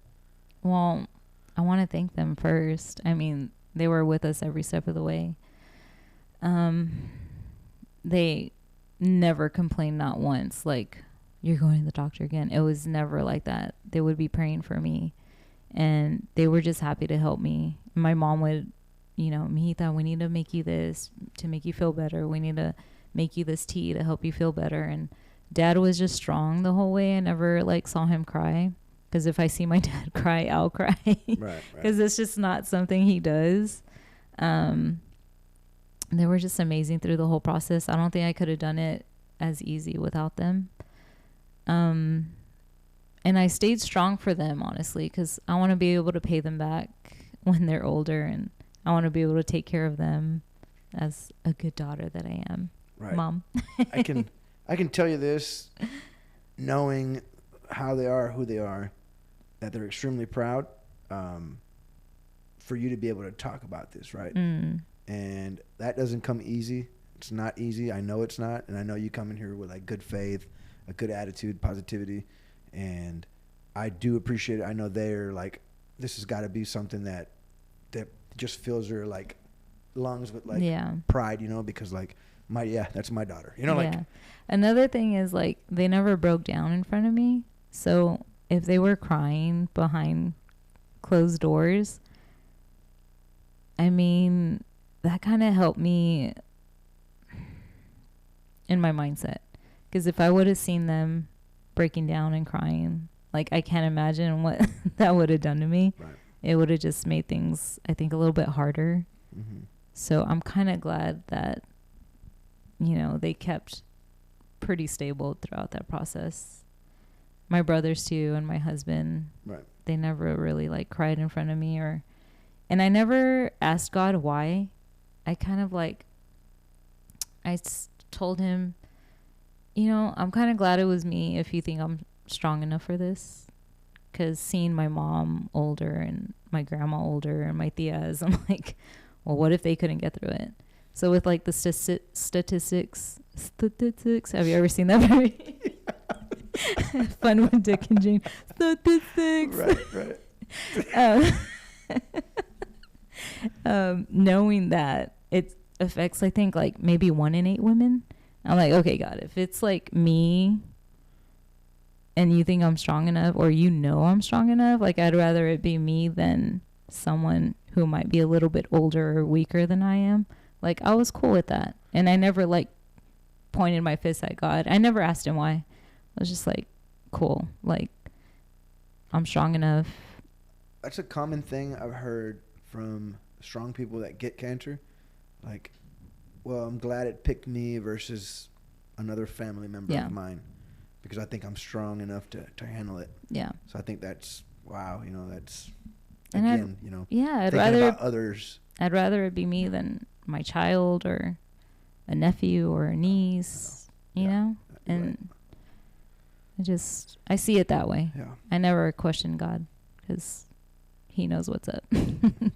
Well, I want to thank them first. I mean, they were with us every step of the way. They never complained, not once, like, you're going to the doctor again. It was never like that. They would be praying for me, and they were just happy to help me. My mom would, Mijita, we need to make you this to make you feel better. We need to make you this tea to help you feel better. And Dad was just strong the whole way. I never like saw him cry, because if I see my dad cry, I'll cry. Right. Because it's just not something he does. They were just amazing through the whole process. I don't think I could have done it as easy without them. And I stayed strong for them, honestly, because I want to be able to pay them back when they're older, and I want to be able to take care of them as a good daughter that I am. Right. Mom. I can tell you this, knowing how they are, who they are, that they're extremely proud for you to be able to talk about this, right? And that doesn't come easy. It's not easy. I know it's not. And I know you come in here with like good faith, a good attitude, positivity. And I do appreciate it. I know they're like, this has got to be something that just fills their like lungs with like pride, because like that's my daughter, like. Another thing is like, they never broke down in front of me. So if they were crying behind closed doors, I mean, that kind of helped me in my mindset. Because if I would have seen them breaking down and crying, like, I can't imagine what that would have done to me. Right. It would have just made things, I think, a little bit harder. So I'm kind of glad that, they kept pretty stable throughout that process. My brothers too, and my husband, they never really like cried in front of me, and I never asked God why. I kind of like, told him, I'm kind of glad it was me if you think I'm strong enough for this. Because seeing my mom older and my grandma older and my tias, I'm like, well, what if they couldn't get through it? So with like the statistics, have you ever seen that movie? Fun with Dick and Jane. Statistics. Right. Knowing that it affects, I think, like maybe 1 in 8 women. I'm like, okay, God, if it's like me and you think I'm strong enough, or I'm strong enough, like I'd rather it be me than someone who might be a little bit older or weaker than I am. Like I was cool with that. And I never like pointed my fist at God. I never asked him why. I was just like, cool. Like I'm strong enough. That's a common thing I've heard from strong people that get cancer. Like, well, I'm glad it picked me versus another family member of mine, because I think I'm strong enough to handle it. Yeah. So I think that's, wow, that's, again, I'd rather about others. I'd rather it be me than my child or a nephew or a niece, you know? And I see it that way. Yeah. I never question God because he knows what's up.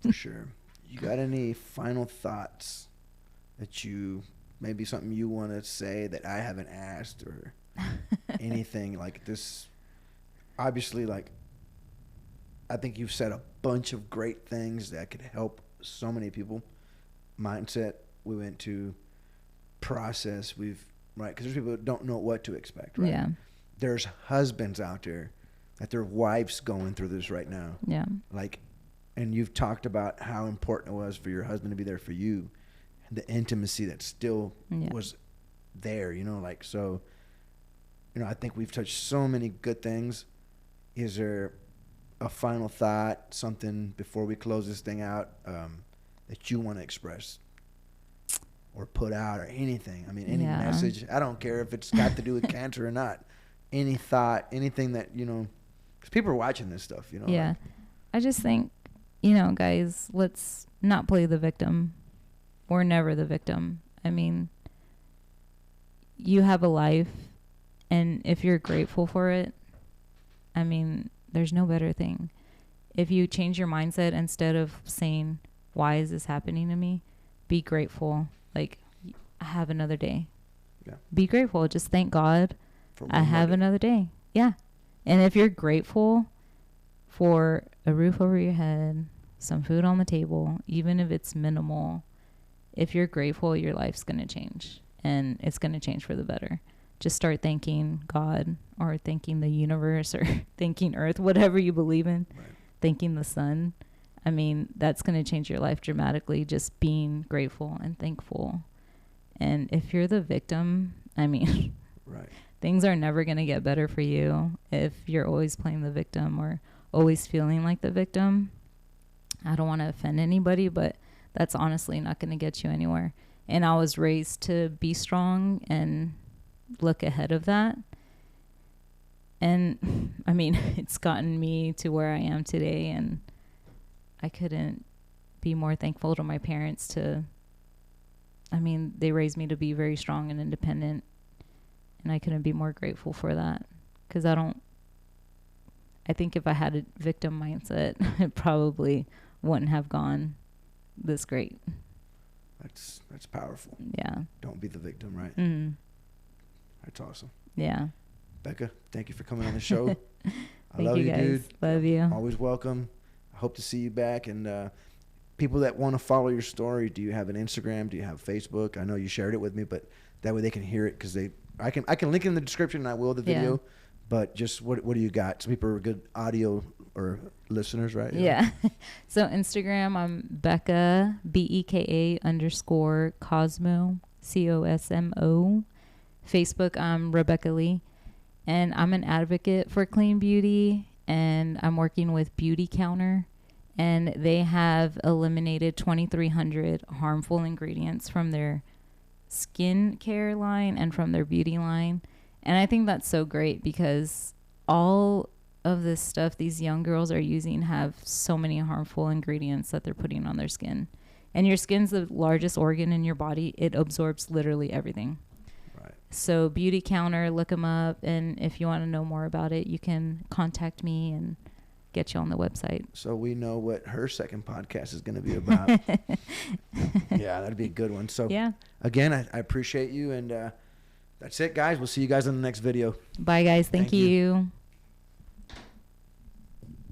For sure. You got any final thoughts that maybe something you want to say that I haven't asked, or anything like this? Obviously, like, I think you've said a bunch of great things that could help so many people. Mindset, we went to process, right? Because there's people that don't know what to expect, right? Yeah. There's husbands out there that their wives going through this right now. Yeah. Like, and you've talked about how important it was for your husband to be there for you, and the intimacy that still was there, like, so, I think we've touched so many good things. Is there a final thought, something before we close this thing out, that you want to express or put out, or anything? I mean, any message. I don't care if it's got to do with cancer or not. Any thought, anything that, because people are watching this stuff, Yeah. Like, I just think, guys, let's not play the victim. We're never the victim. I mean, you have a life, and if you're grateful for it, I mean, there's no better thing. If you change your mindset, instead of saying, why is this happening to me? Be grateful. Like, I have another day. Yeah. Be grateful. Just thank God I have another day. Yeah. And if you're grateful for a roof over your head, some food on the table, even if it's minimal, if you're grateful, your life's going to change, and it's going to change for the better. Just start thanking God, or thanking the universe, or thanking Earth, whatever you believe in, right. Thanking the sun. I mean, that's going to change your life dramatically, just being grateful and thankful. And if you're the victim, I mean, right. Things are never going to get better for you if you're always playing the victim or always feeling like the victim. I don't want to offend anybody, but that's honestly not going to get you anywhere. And I was raised to be strong and look ahead of that. And I mean, it's gotten me to where I am today, and I couldn't be more thankful to my parents they raised me to be very strong and independent, and I couldn't be more grateful for that, because I think if I had a victim mindset, it probably wouldn't have gone this great. That's powerful. Yeah. Don't be the victim, right? Mm-hmm. That's awesome. Yeah. Becca, thank you for coming on the show. I love you, dude. Love you. Always welcome. I hope to see you back. And people that want to follow your story, do you have an Instagram? Do you have Facebook? I know you shared it with me, but that way they can hear it, because I can link it in the description, and I will, the video. Yeah. But just what do you got? Some people are good audio or listeners, right? Yeah. So Instagram, I'm Becca, BEKA _ Cosmo, COSMO. Facebook, I'm Rebekah Lee, and I'm an advocate for clean beauty, and I'm working with Beauty Counter, and they have eliminated 2,300 harmful ingredients from their skincare line and from their beauty line. And I think that's so great, because all of this stuff these young girls are using have so many harmful ingredients that they're putting on their skin. And your skin's the largest organ in your body. It absorbs literally everything. So Beauty Counter, look them up. And if you want to know more about it, you can contact me and get you on the website. So we know what her second podcast is going to be about. Yeah, that'd be a good one. So Yeah. again, I appreciate you. And that's it, guys. We'll see you guys in the next video. Bye, guys. Thank you.